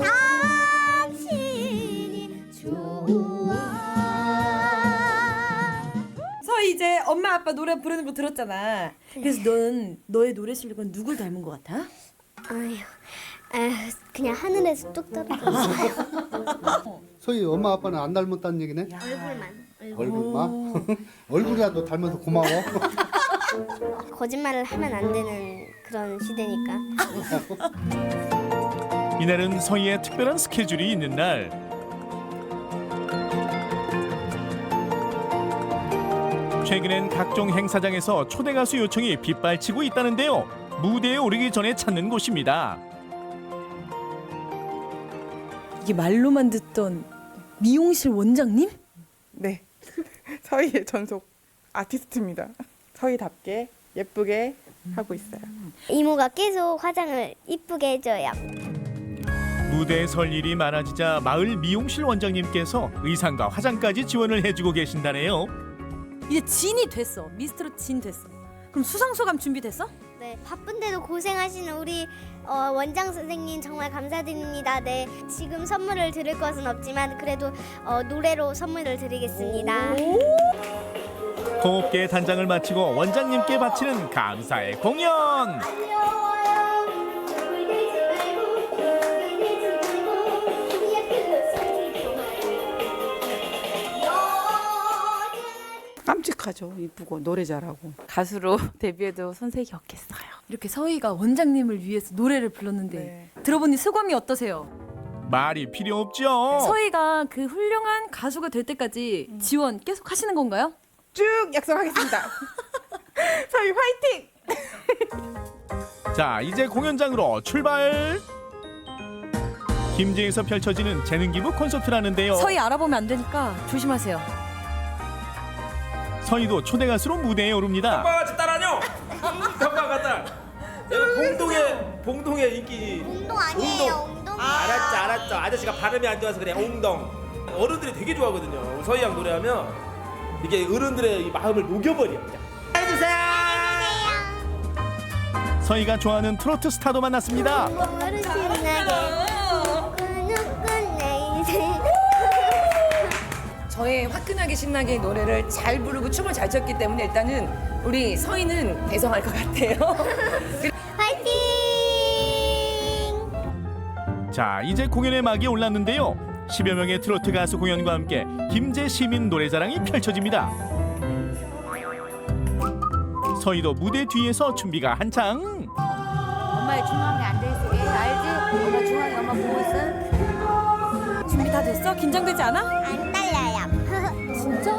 당신이 좋아. 서희 이제 엄마 아빠 노래 부르는 거 들었잖아. 그래서 넌 너의 노래 실력은 누굴 닮은 것 같아? 그냥 하늘에서 뚝 떨어졌어요. 서희 엄마 아빠는 안 닮았다는 얘기네? 얼굴만? 얼굴이라도 닮아서 고마워. 거짓말을 하면 안 되는 그런 시대니까. 이날은 서희의 특별한 스케줄이 있는 날. 최근엔 각종 행사장에서 초대 가수 요청이 빗발치고 있다는데요. 무대에 오르기 전에 찾는 곳입니다. 이게 말로만 듣던 미용실 원장님? 네, 서희의 전속 아티스트입니다. 서희답게 예쁘게 하고 있어요. 이모가 계속 화장을 이쁘게 해줘요. 무대에 설 일이 많아지자 마을 미용실 원장님께서 의상과 화장까지 지원을 해주고 계신다네요. 이제 진이 됐어. 미스트롯 진 됐어. 그럼 수상 소감 준비됐어? 네, 바쁜데도 고생하시는 우리 원장 선생님 정말 감사드립니다. 네, 지금 선물을 드릴 것은 없지만 그래도 노래로 선물을 드리겠습니다. 곱게 단장을 마치고 원장님께 바치는 감사의 공연. 깜찍하죠. 이쁘고 노래 잘하고 가수로 데뷔해도 손색이 없겠어요. 이렇게 서희가 원장님을 위해서 노래를 불렀는데 들어보니 소감이 어떠세요? 말이 필요 없죠. 서희가 그 훌륭한 가수가 될 때까지 지원 계속 하시는 건가요? 쭉 약속하겠습니다. 서희 화이팅! 자, 이제 공연장으로 출발. 김제에서 펼쳐지는 재능 기부 콘서트라는데요. 서희 알아보면 안 되니까 조심하세요. 서희도 초대 가수로 무대에 오릅니다. 같이 따라하뇨? 형과 딸. 내가 봉동의 인기. 운동 아니에요. 운동. 알았죠. 아저씨가 발음이 안 좋아서 그래. 옹동. 어른들이 되게 좋아하거든요. 서희 양 노래하면 이게 어른들의 이 마음을 녹여버려. 해주세요. 서희가 좋아하는 트로트 스타도 만났습니다. 몸으로 신나게. 저의 화끈하게 신나게 노래를 잘 부르고 춤을 잘 췄기 때문에 일단은 우리 서희는 대성할 것 같아요. 화이팅! 자, 이제 공연의 막이 올랐는데요. 10여 명의 트로트 가수 공연과 함께 김제 시민 노래자랑이 펼쳐집니다. 서희도 무대 뒤에서 준비가 한창. 엄마의 중앙에 앉아있어. 알지? 엄마 중앙에 엄마 보고 있어. 준비 다 됐어? 긴장되지 않아? 안 떨려요. 진짜?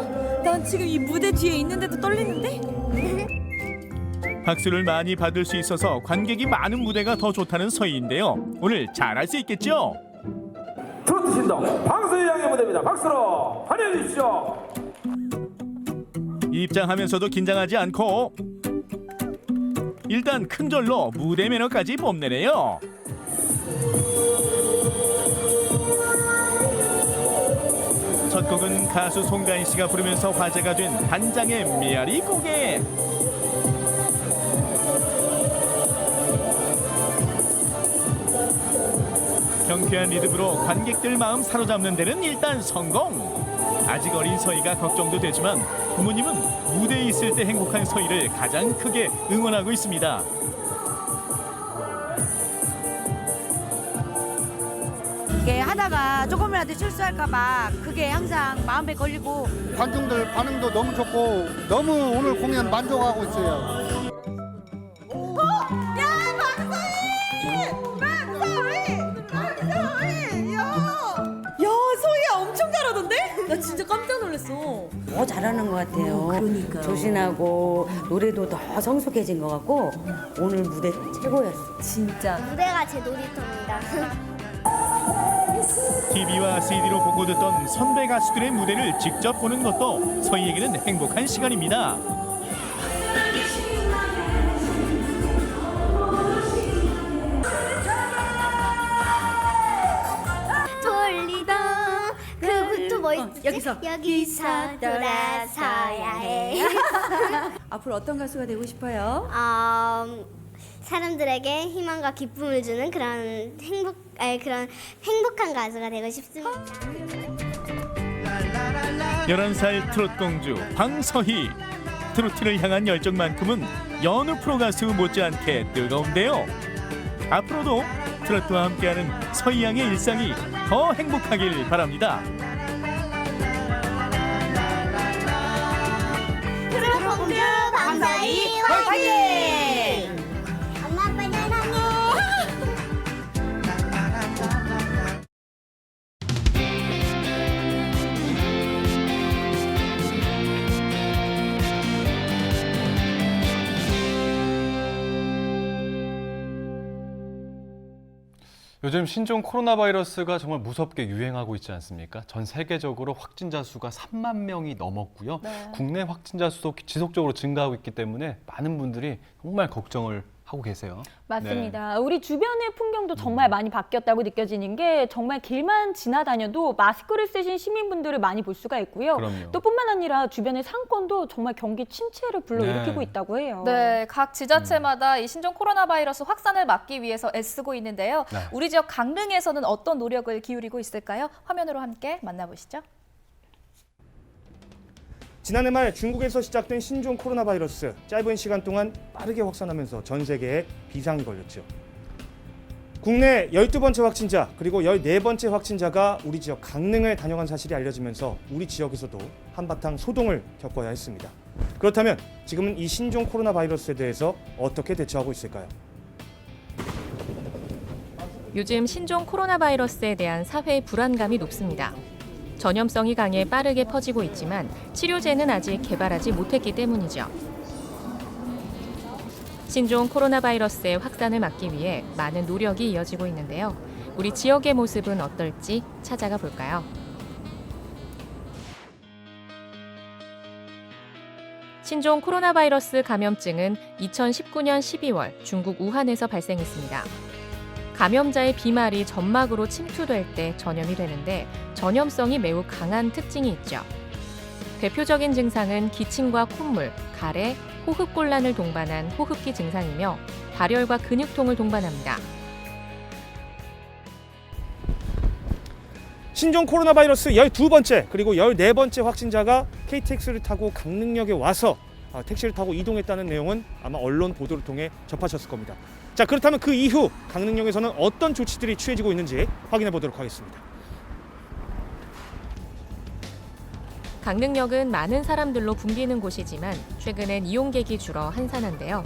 난 지금 이 무대 뒤에 있는데도 떨리는데? 박수를 많이 받을 수 있어서 관객이 많은 무대가 더 좋다는 서희인데요. 오늘 잘할 수 있겠죠? 트로트 신동 방서희 양의 무대입니다. 박수로 환영해 주십시오. 입장하면서도 긴장하지 않고 일단 큰절로 무대 매너까지 뽐내네요. 첫 곡은 가수 송가인 씨가 부르면서 화제가 된 반장의 메아리 고개. 경쾌한 리듬으로 관객들 마음 사로잡는 데는 일단 성공. 아직 어린 서희가 걱정도 되지만 부모님은 무대에 있을 때 행복한 서희를 가장 크게 응원하고 있습니다. 이게 하다가 조금이라도 실수할까봐 그게 항상 마음에 걸리고. 관중들 반응도 너무 좋고 너무 오늘 공연 만족하고 있어요. 야, 서희야 엄청 잘하던데? 나 진짜 깜짝 놀랐어. 더 잘하는 것 같아요. 그러니까요. 조신하고 노래도 더 성숙해진 것 같고 오늘 무대 최고였어. 진짜. 무대가 제 놀이터입니다. TV와 CD로 보고 듣던 선배 가수들의 무대를 직접 보는 것도 서희에게는 행복한 시간입니다. 돌리던 그것도 뭐 있지? 여기서 돌아서야 해. 앞으로 어떤 가수가 되고 싶어요? 사람들에게 희망과 기쁨을 주는 그런 행복한 가수가 되고 싶습니다. 11살 트롯 공주 방서희. 트로트를 향한 열정만큼은 여느 프로 가수 못지않게 뜨거운데요. 앞으로도 트로트와 함께하는 서희 양의 일상이 더 행복하길 바랍니다. 트롯 공주 방서희 화이팅! 엄마 아빠 사랑해. 요즘 신종 코로나 바이러스가 정말 무섭게 유행하고 있지 않습니까? 전 세계적으로 확진자 수가 3만 명이 넘었고요. 네. 국내 확진자 수도 지속적으로 증가하고 있기 때문에 많은 분들이 정말 걱정을 하고 계세요. 맞습니다. 우리 주변의 풍경도 정말 많이 바뀌었다고 느껴지는 게 정말 길만 지나다녀도 마스크를 쓰신 시민분들을 많이 볼 수가 있고요. 그럼요. 또 뿐만 아니라 주변의 상권도 정말 경기 침체를 불러일으키고 네. 있다고 해요. 네, 각 지자체마다 이 신종 코로나 바이러스 확산을 막기 위해서 애쓰고 있는데요. 네. 우리 지역 강릉에서는 어떤 노력을 기울이고 있을까요? 화면으로 함께 만나보시죠. 지난해 말 중국에서 시작된 신종 코로나 바이러스, 짧은 시간 동안 빠르게 확산하면서 전 세계에 비상이 걸렸죠. 국내 12번째 확진자 그리고 14번째 확진자가 우리 지역 강릉을 다녀간 사실이 알려지면서 우리 지역에서도 한바탕 소동을 겪어야 했습니다. 그렇다면 지금은 이 신종 코로나 바이러스에 대해서 어떻게 대처하고 있을까요? 요즘 신종 코로나 바이러스에 대한 사회의 불안감이 높습니다. 전염성이 강해 빠르게 퍼지고 있지만 치료제는 아직 개발하지 못했기 때문이죠. 신종 코로나 바이러스의 확산을 막기 위해 많은 노력이 이어지고 있는데요. 우리 지역의 모습은 어떨지 찾아가 볼까요? 신종 코로나 바이러스 감염증은 2019년 12월 중국 우한에서 발생했습니다. 감염자의 비말이 점막으로 침투될 때 전염이 되는데 전염성이 매우 강한 특징이 있죠. 대표적인 증상은 기침과 콧물, 가래, 호흡곤란을 동반한 호흡기 증상이며 발열과 근육통을 동반합니다. 신종 코로나 바이러스 12번째 그리고 14번째 확진자가 KTX를 타고 강릉역에 와서 택시를 타고 이동했다는 내용은 아마 언론 보도를 통해 접하셨을 겁니다. 자, 그렇다면 그 이후 강릉역에서는 어떤 조치들이 취해지고 있는지 확인해 보도록 하겠습니다. 강릉역은 많은 사람들로 붐비는 곳이지만 최근엔 이용객이 줄어 한산한데요.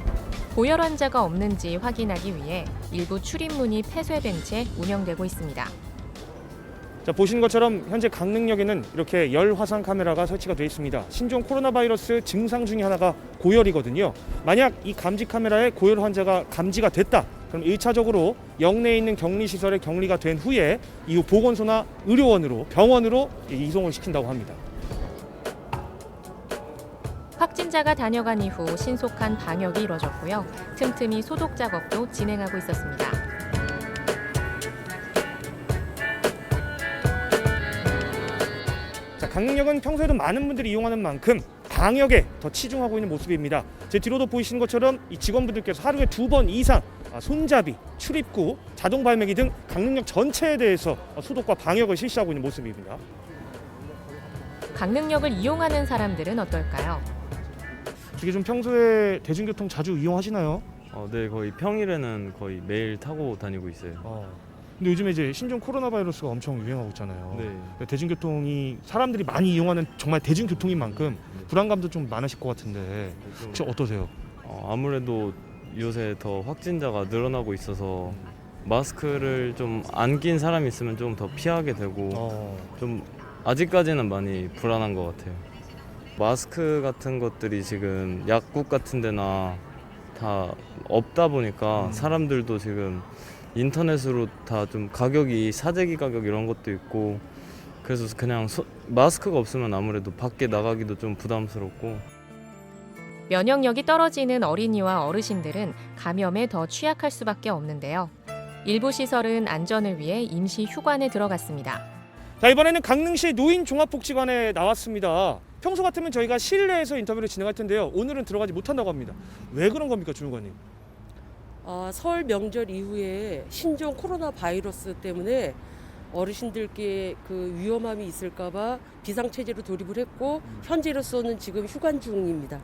고열 환자가 없는지 확인하기 위해 일부 출입문이 폐쇄된 채 운영되고 있습니다. 자, 보시는 것처럼 현재 강릉역에는 이렇게 열 화상 카메라가 설치가 되어 있습니다. 신종 코로나 바이러스 증상 중에 하나가 고열이거든요. 만약 이 감지 카메라에 고열 환자가 감지가 됐다. 그럼 1차적으로 역내에 있는 격리시설에 격리가 된 후에 이후 보건소나 의료원으로 병원으로 이송을 시킨다고 합니다. 확진자가 다녀간 이후 신속한 방역이 이뤄졌고요. 틈틈이 소독 작업도 진행하고 있었습니다. 자, 강릉역은 평소에도 많은 분들이 이용하는 만큼 방역에 더 치중하고 있는 모습입니다. 제 뒤로도 보이시는 것처럼 이 직원분들께서 하루에 2번 이상 손잡이, 출입구, 자동 발매기 등 강릉역 전체에 대해서 소독과 방역을 실시하고 있는 모습입니다. 강릉역을 이용하는 사람들은 어떨까요? 이게 좀 평소에 대중교통 자주 이용하시나요? 네, 거의 평일에는 거의 매일 타고 다니고 있어요. 근데 요즘에 이제 신종 코로나 바이러스가 엄청 유행하고 있잖아요. 네. 대중교통이 사람들이 많이 이용하는 정말 대중교통인 만큼 불안감도 좀 많으실 것 같은데 혹시 어떠세요? 아무래도 요새 더 확진자가 늘어나고 있어서 마스크를 좀 안 낀 사람이 있으면 좀 더 피하게 되고 좀 아직까지는 많이 불안한 것 같아요. 마스크 같은 것들이 지금 약국 같은 데나 다 없다 보니까 사람들도 지금 인터넷으로 다 좀 가격이 사재기 가격 이런 것도 있고 그래서 그냥 마스크가 없으면 아무래도 밖에 나가기도 좀 부담스럽고 면역력이 떨어지는 어린이와 어르신들은 감염에 더 취약할 수밖에 없는데요. 일부 시설은 안전을 위해 임시 휴관에 들어갔습니다. 자, 이번에는 강릉시 노인종합복지관에 나왔습니다. 평소 같으면 저희가 실내에서 인터뷰를 진행할 텐데요. 오늘은 들어가지 못한다고 합니다. 왜 그런 겁니까, 주무관님? 설 명절 이후에 신종 코로나 바이러스 때문에 어르신들께 그 위험함이 있을까봐 비상체제로 돌입을 했고 현재로서는 지금 휴관 중입니다.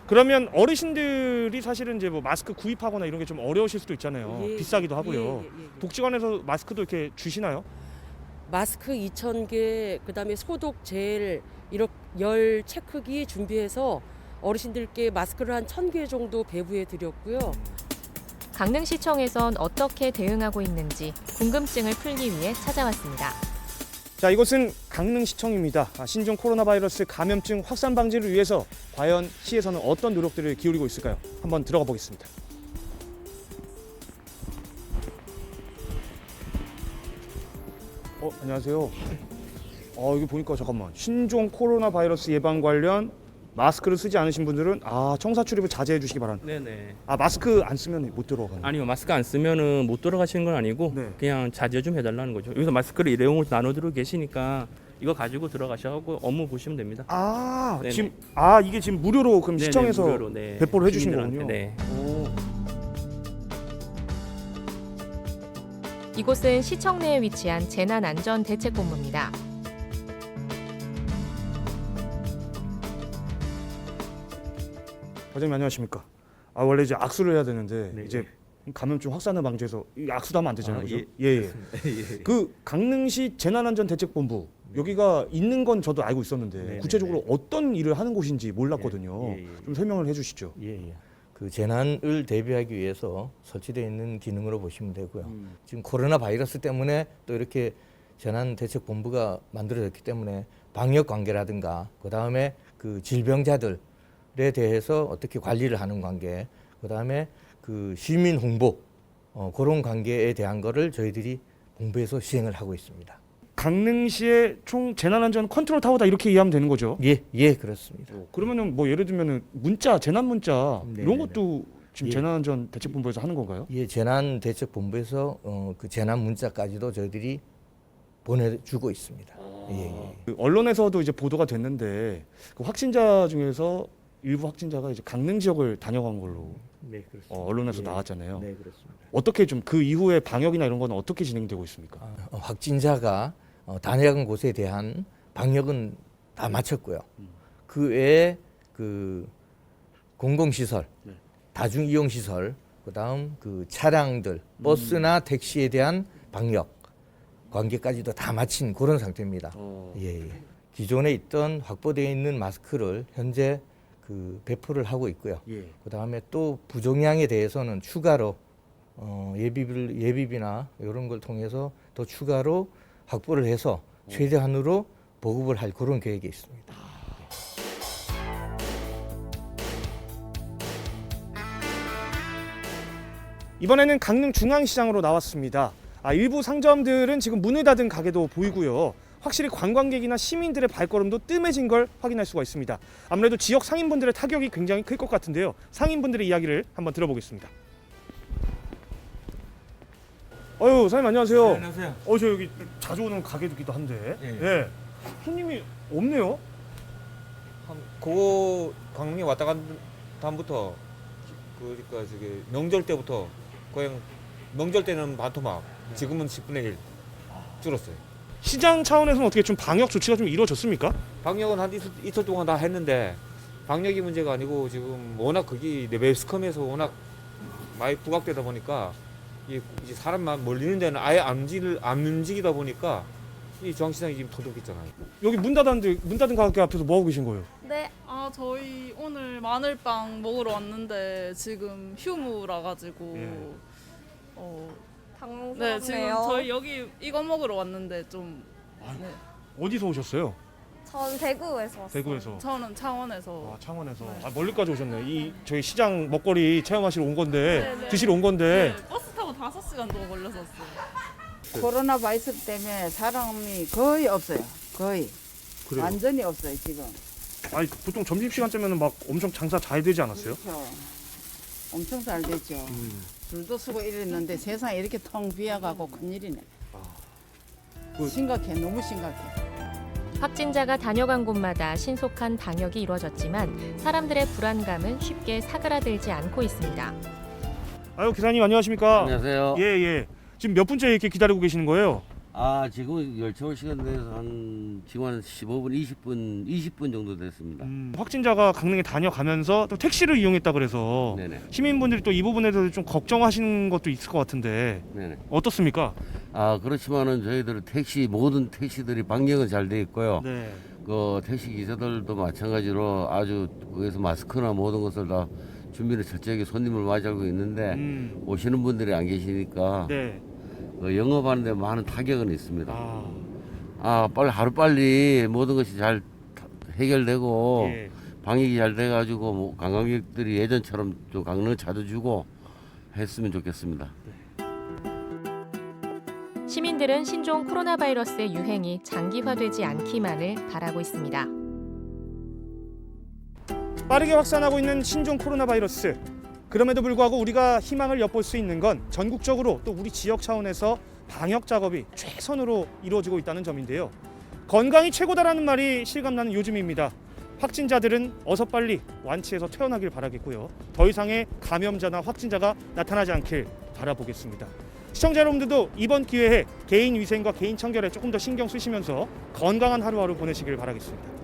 그러면 어르신들이 사실은 이제 뭐 마스크 구입하거나 이런 게 좀 어려우실 수도 있잖아요. 예, 비싸기도 하고요. 예. 복지관에서 마스크도 이렇게 주시나요? 마스크 2,000개, 그다음에 소독 젤, 이렇게 10 체크기 준비해서 어르신들께 마스크를 한 1,000개 정도 배부해 드렸고요. 강릉시청에선 어떻게 대응하고 있는지 궁금증을 풀기 위해 찾아왔습니다. 자, 이곳은 강릉시청입니다. 신종 코로나 바이러스 감염증 확산 방지를 위해서 과연 시에서는 어떤 노력들을 기울이고 있을까요? 한번 들어가 보겠습니다. 안녕하세요. 여기 보니까 잠깐만 신종 코로나 바이러스 예방 관련 마스크를 쓰지 않으신 분들은 청사 출입을 자제해 주시기 바랍니다. 네네. 마스크 안 쓰면 못 들어가나요? 아니요, 마스크 안 쓰면은 못 들어가시는 건 아니고 그냥 자제 좀 해달라는 거죠. 여기서 마스크를 일회용으로 나눠들고 계시니까 이거 가지고 들어가셔고 업무 보시면 됩니다. 네네. 지금 이게 지금 무료로 그럼 네네, 시청에서 무료로, 네. 배포를 해주신 주민들한테, 거군요. 네. 이곳은 시청 내에 위치한 재난안전대책본부입니다. 과장님 안녕하십니까? 원래 이제 악수를 해야 되는데 이제 감염증 확산을 방지해서 이 악수도 하면 안 되잖아요. 그죠? 예. 그 강릉시 재난안전대책본부 여기가 있는 건 저도 알고 있었는데 구체적으로 어떤 일을 하는 곳인지 몰랐거든요. 좀 설명을 해주시죠. 그 재난을 대비하기 위해서 설치되어 있는 기능으로 보시면 되고요. 지금 코로나 바이러스 때문에 또 이렇게 재난대책본부가 만들어졌기 때문에 방역 관계라든가 그다음에 그 질병자들에 대해서 어떻게 관리를 하는 관계, 그다음에 그 시민 홍보 그런 관계에 대한 거를 저희들이 본부에서 시행을 하고 있습니다. 강릉시의 총 재난안전 컨트롤 타워다 이렇게 이해하면 되는 거죠? 예, 그렇습니다. 그러면은 뭐 예를 들면은 문자, 재난 문자 이런 네네네. 것도 지금 예. 재난안전 대책본부에서 하는 건가요? 예, 재난대책본부에서 그 재난 문자까지도 저희들이 보내주고 있습니다. 그 언론에서도 이제 보도가 됐는데 그 확진자 중에서 일부 확진자가 이제 강릉 지역을 다녀간 걸로 네, 그렇습니다. 언론에서 예. 나왔잖아요. 네, 그렇습니다. 어떻게 좀 그 이후에 방역이나 이런 건 어떻게 진행되고 있습니까? 확진자가 다녀간 곳에 대한 방역은 다 마쳤고요. 그 외에 그 공공시설, 다중이용시설, 그다음 그 차량들, 버스나 택시에 대한 방역 관계까지도 다 마친 그런 상태입니다. 예. 기존에 있던 확보되어 있는 마스크를 현재 그 배포를 하고 있고요. 그다음에 또 부종량에 대해서는 추가로 예비비나 이런 걸 통해서 더 추가로 확보를 해서 최대한으로 보급을 할 그런 계획이 있습니다. 이번에는 강릉 중앙시장으로 나왔습니다. 일부 상점들은 지금 문을 닫은 가게도 보이고요. 확실히 관광객이나 시민들의 발걸음도 뜸해진 걸 확인할 수가 있습니다. 아무래도 지역 상인분들의 타격이 굉장히 클 것 같은데요. 상인분들의 이야기를 한번 들어보겠습니다. 사장님 안녕하세요. 네, 안녕하세요. 저 여기 자주 오는 가게이기도 한데, 예. 손님이 없네요. 그거 강릉에 왔다 간 다음부터 그러니까 저기 명절 때부터 그냥 명절 때는 반토막, 지금은 10분의 1 줄었어요. 시장 차원에서는 어떻게 좀 방역 조치가 좀 이루어졌습니까? 방역은 한 이틀 동안 다 했는데 방역이 문제가 아니고 지금 워낙 거기 매스컴에서 워낙 많이 부각되다 보니까 이제 사람만 몰리는 데는 아예 안 움직이다 보니까 이 중앙시장이 지금 터득했잖아요. 여기 문 닫은 가게 앞에서 뭐 하고 계신 거예요? 네, 저희 오늘 마늘빵 먹으러 왔는데 지금 휴무라 가지고 네, 지금 저희 여기 이거 먹으러 왔는데 좀 네. 어디서 오셨어요? 전 대구에서 왔어요. 대구에서. 저는 창원에서. 창원에서. 네. 멀리까지 오셨네. 저희 시장 먹거리 체험하시러 온 건데, 네. 드시러 온 건데. 네, 버스 타고 5시간 정도 걸려서 왔어요. 코로나 바이러스 때문에 사람이 거의 없어요. 거의. 그래요? 완전히 없어요, 지금. 보통 점심시간쯤에는 막 엄청 장사 잘 되지 않았어요? 그렇죠. 엄청 잘 됐죠. 줄도 서고 이랬는데 세상에 이렇게 텅 비어가고 큰일이네. 심각해, 너무 심각해. 확진자가 다녀간 곳마다 신속한 방역이 이루어졌지만 사람들의 불안감은 쉽게 사그라들지 않고 있습니다. 기사님 안녕하십니까? 안녕하세요. 예. 지금 몇 분째 이렇게 기다리고 계시는 거예요? 지금 열차올 시간 내에서 지금 한 15분, 20분 정도 됐습니다. 확진자가 강릉에 다녀가면서 또 택시를 이용했다 그래서 네네. 시민분들이 또 이 부분에 대해서 좀 걱정하시는 것도 있을 것 같은데 네네. 어떻습니까? 그렇지만은 저희들은 모든 택시들이 방역은 잘 돼 있고요. 네. 그 택시 기사들도 마찬가지로 아주 거기서 마스크나 모든 것을 다 준비를 철저하게 손님을 맞이하고 있는데 오시는 분들이 안 계시니까 네. 영업하는데 많은 타격은 있습니다. 빨리 하루빨리 모든 것이 잘 해결되고 방역이 잘 돼가지고 관광객들이 예전처럼 좀 강릉을 찾아주고 했으면 좋겠습니다. 시민들은 신종 코로나 바이러스의 유행이 장기화되지 않기만을 바라고 있습니다. 빠르게 확산하고 있는 신종 코로나 바이러스. 그럼에도 불구하고 우리가 희망을 엿볼 수 있는 건 전국적으로 또 우리 지역 차원에서 방역 작업이 최선으로 이루어지고 있다는 점인데요. 건강이 최고다라는 말이 실감나는 요즘입니다. 확진자들은 어서 빨리 완치해서 퇴원하길 바라겠고요. 더 이상의 감염자나 확진자가 나타나지 않길 바라보겠습니다. 시청자 여러분들도 이번 기회에 개인 위생과 개인 청결에 조금 더 신경 쓰시면서 건강한 하루하루 보내시길 바라겠습니다.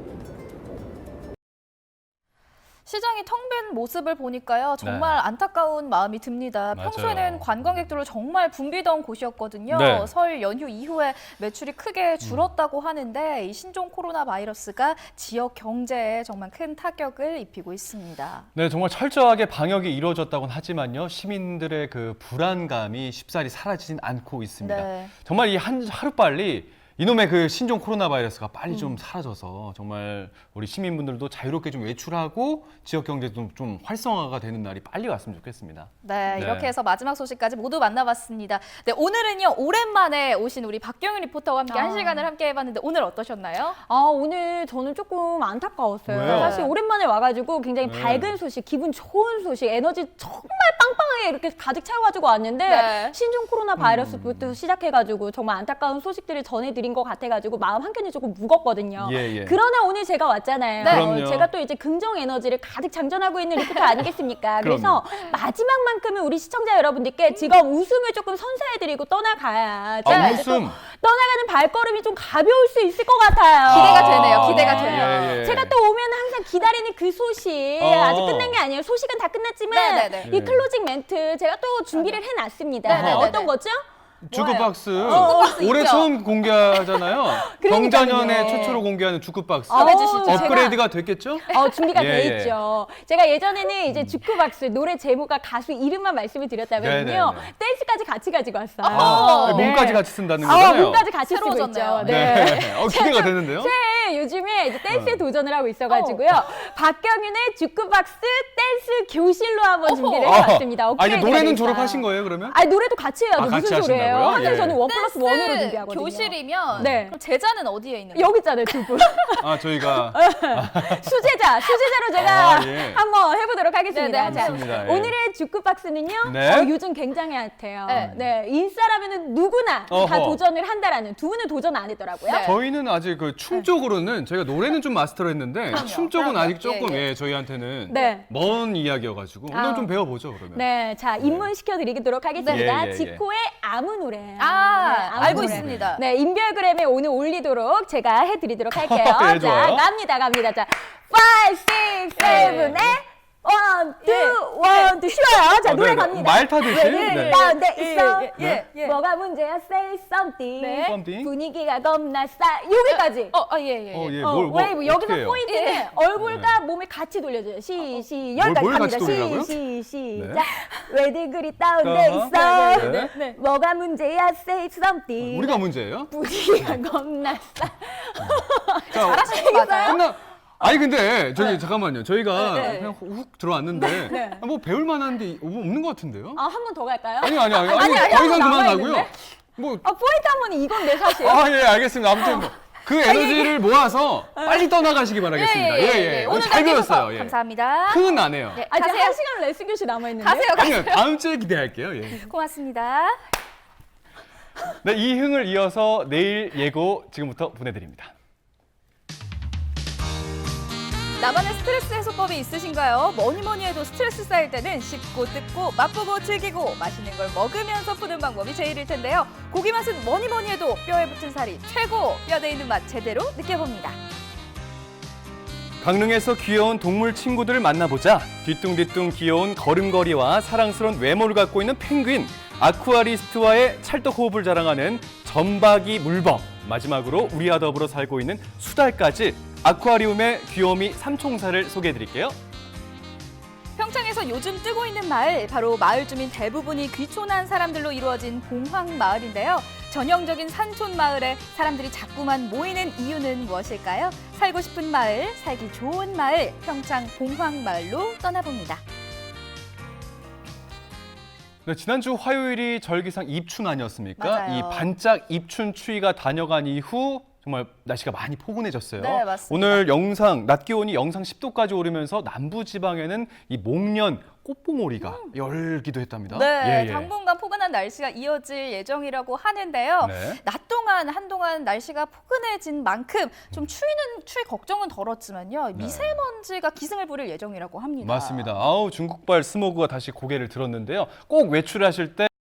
시장이 텅 빈 모습을 보니까요. 정말 안타까운 마음이 듭니다. 맞아요. 평소에는 관광객들로 정말 붐비던 곳이었거든요. 네. 설 연휴 이후에 매출이 크게 줄었다고 하는데 이 신종 코로나 바이러스가 지역 경제에 정말 큰 타격을 입히고 있습니다. 네, 정말 철저하게 방역이 이루어졌다고는 하지만요. 시민들의 그 불안감이 쉽사리 사라지진 않고 있습니다. 네. 정말 이 하루빨리 이놈의 그 신종 코로나 바이러스가 빨리 좀 사라져서 정말 우리 시민분들도 자유롭게 좀 외출하고 지역 경제도 좀 활성화가 되는 날이 빨리 왔으면 좋겠습니다. 네, 이렇게 해서 마지막 소식까지 모두 만나봤습니다. 네, 오늘은요 오랜만에 오신 우리 박경윤 리포터와 함께 한 시간을 함께 해봤는데 오늘 어떠셨나요? 오늘 저는 조금 안타까웠어요. 왜요? 사실 오랜만에 와가지고 굉장히 밝은 소식, 기분 좋은 소식, 에너지 정말 빵빵하게 이렇게 가득 채워가지고 왔는데 네. 신종 코로나 바이러스부터 시작해가지고 정말 안타까운 소식들을 전해드린 것 같아가지고 마음 한켠이 조금 무겁거든요. 예. 그러나 오늘 제가 왔잖아요. 그럼요. 제가 또 이제 긍정 에너지를 가득 장전하고 있는 리포터 아니겠습니까? 그래서 마지막만큼은 우리 시청자 여러분들께 지금 웃음을 조금 선사해드리고 떠나가야 제가 이제 또 웃음. 떠나가는 발걸음이 좀 가벼울 수 있을 것 같아요. 기대가 되네요. 기대가 돼요. 예. 제가 또 오면 항상 기다리는 그 소식 아직 끝난 게 아니에요. 소식은 다 끝났지만 네네네. 이 클로징 멘트 제가 또 준비를 해놨습니다. 네네네네. 어떤 거죠? 주크박스 주크박스 올해 있죠? 처음 공개하잖아요. 그러니까요. 경자년에 최초로 공개하는 주크박스. 해주시죠. 업그레이드가 됐겠죠? 준비가 예, 돼 예. 있죠. 제가 예전에는 이제 주크박스 노래 제목과 가수 이름만 말씀을 드렸다면요. 네네네. 댄스까지 같이 가지고 왔어요. 네. 몸까지 같이 쓴다는 거잖아요. 몸까지 같이 쓰고 새로워졌네요. 있죠. 네. 기대가 되는데요. 네, 요즘에 이제 댄스에 도전을 하고 있어가지고요. 박경윤의 주크박스 댄스 교실로 한번 준비를 해봤습니다. 이제 업그레이드가 노래는 돼 있어요. 졸업하신 거예요, 그러면? 노래도 같이 해야죠. 같이 무슨 소리예요? 하신다고요? 항상 예. 저는 1+1으로 준비하거든요. 교실이면 네. 그럼 제자는 어디에 있는 거예요? 여기 있잖아요, 두 분. 저희가 수제자로 제가 예. 한번 해보도록 하겠습니다. 네, 자, 좋습니다. 예. 오늘의 주크박스는요. 네. 요즘 굉장히 핫해요. 네. 인싸라면은 누구나 다 어허. 도전을 한다라는 두 분은 도전 안 했더라고요. 네. 저희는 아직 그 춤 쪽으로는 저희가 노래는 좀 마스터를 했는데 춤 쪽은 아직 조금 예. 저희한테는 네. 먼 이야기여가지고 오늘 좀 배워보죠, 그러면. 네, 자 입문시켜드리도록 하겠습니다. 예. 지코의 아무 노래. 알고 노래. 있습니다. 네, 인별그램에 오늘 올리도록 제가 해드리도록 할게요. 네, 자, 좋아요. 갑니다. 자, 5, 6, 7, 8. 1, 2, 쉬워요. 자, 노래 네, 갑니다. 말 타듯이. 네. 다운돼 있어. 예. 뭐가 문제야? Say something. 네. Something. 분위기가 겁나 싸. 여기까지. 예. 웨이브. 여기서 어떻게 해요? 포인트는 얼굴과 몸을 같이 돌려줘요. 여기까지 뭘 같이 갑니다. 돌리라고요? 시작. 왜들 그리 다운돼 어허. 있어. 네. 뭐가 문제야? Say something. 우리가 문제예요? 분위기가 겁나 싸. 잘하시는 거 맞아요? 아니 근데 저기 잠깐만요. 저희가 네. 그냥 훅 들어왔는데 네. 뭐 배울 만한 게 없는 것 같은데요? 한 번 더 갈까요? 아니 아니, 더 이상 그만하고요. 남아있는데? 뭐 포인트 한 번은 이건 내 사실. 예, 알겠습니다. 아무튼 그 에너지를 모아서 빨리 떠나가시기 바라겠습니다. 예. 오늘 잘 배웠어요. 예. 감사합니다. 흥은 나네요. 네, 아직 가세요. 1시간 레슨 교실 남아있는데. 가세요. 아니요, 다음 주에 기대할게요. 예. 고맙습니다. 네, 이 흥을 이어서 내일 예고 지금부터 보내드립니다. 나만의 스트레스 해소법이 있으신가요? 뭐니 해도 스트레스 쌓일 때는 씹고 뜯고 맛보고 즐기고 맛있는 걸 먹으면서 푸는 방법이 제일일 텐데요. 고기 맛은 뭐니 해도 뼈에 붙은 살이 최고! 뼈대 있는 맛 제대로 느껴봅니다. 강릉에서 귀여운 동물 친구들을 만나보자. 뒤뚱뒤뚱 귀여운 걸음걸이와 사랑스러운 외모를 갖고 있는 펭귄, 아쿠아리스트와의 찰떡 호흡을 자랑하는 점박이 물범, 마지막으로 우리와 더불어 살고 있는 수달까지 아쿠아리움의 귀요미 삼총사를 소개해드릴게요. 평창에서 요즘 뜨고 있는 마을, 바로 마을 주민 대부분이 귀촌한 사람들로 이루어진 봉황마을인데요. 전형적인 산촌 마을에 사람들이 자꾸만 모이는 이유는 무엇일까요? 살고 싶은 마을, 살기 좋은 마을, 평창 봉황마을로 떠나봅니다. 네, 지난주 화요일이 절기상 입춘 아니었습니까? 맞아요. 이 반짝 입춘 추위가 다녀간 이후 정말 날씨가 많이 포근해졌어요. 네, 맞습니다. 오늘 낮 기온이 영상 10도까지 오르면서 남부 지방에는 이 목련 꽃봉오리가 열기도 했답니다. 네, 예. 당분간 포근한 날씨가 이어질 예정이라고 하는데요. 네. 낮 동안 한동안 날씨가 포근해진 만큼 좀 추위 걱정은 덜었지만요. 미세먼지가 기승을 부릴 예정이라고 합니다. 맞습니다. 중국발 스모그가 다시 고개를 들었는데요. 꼭 외출하실 때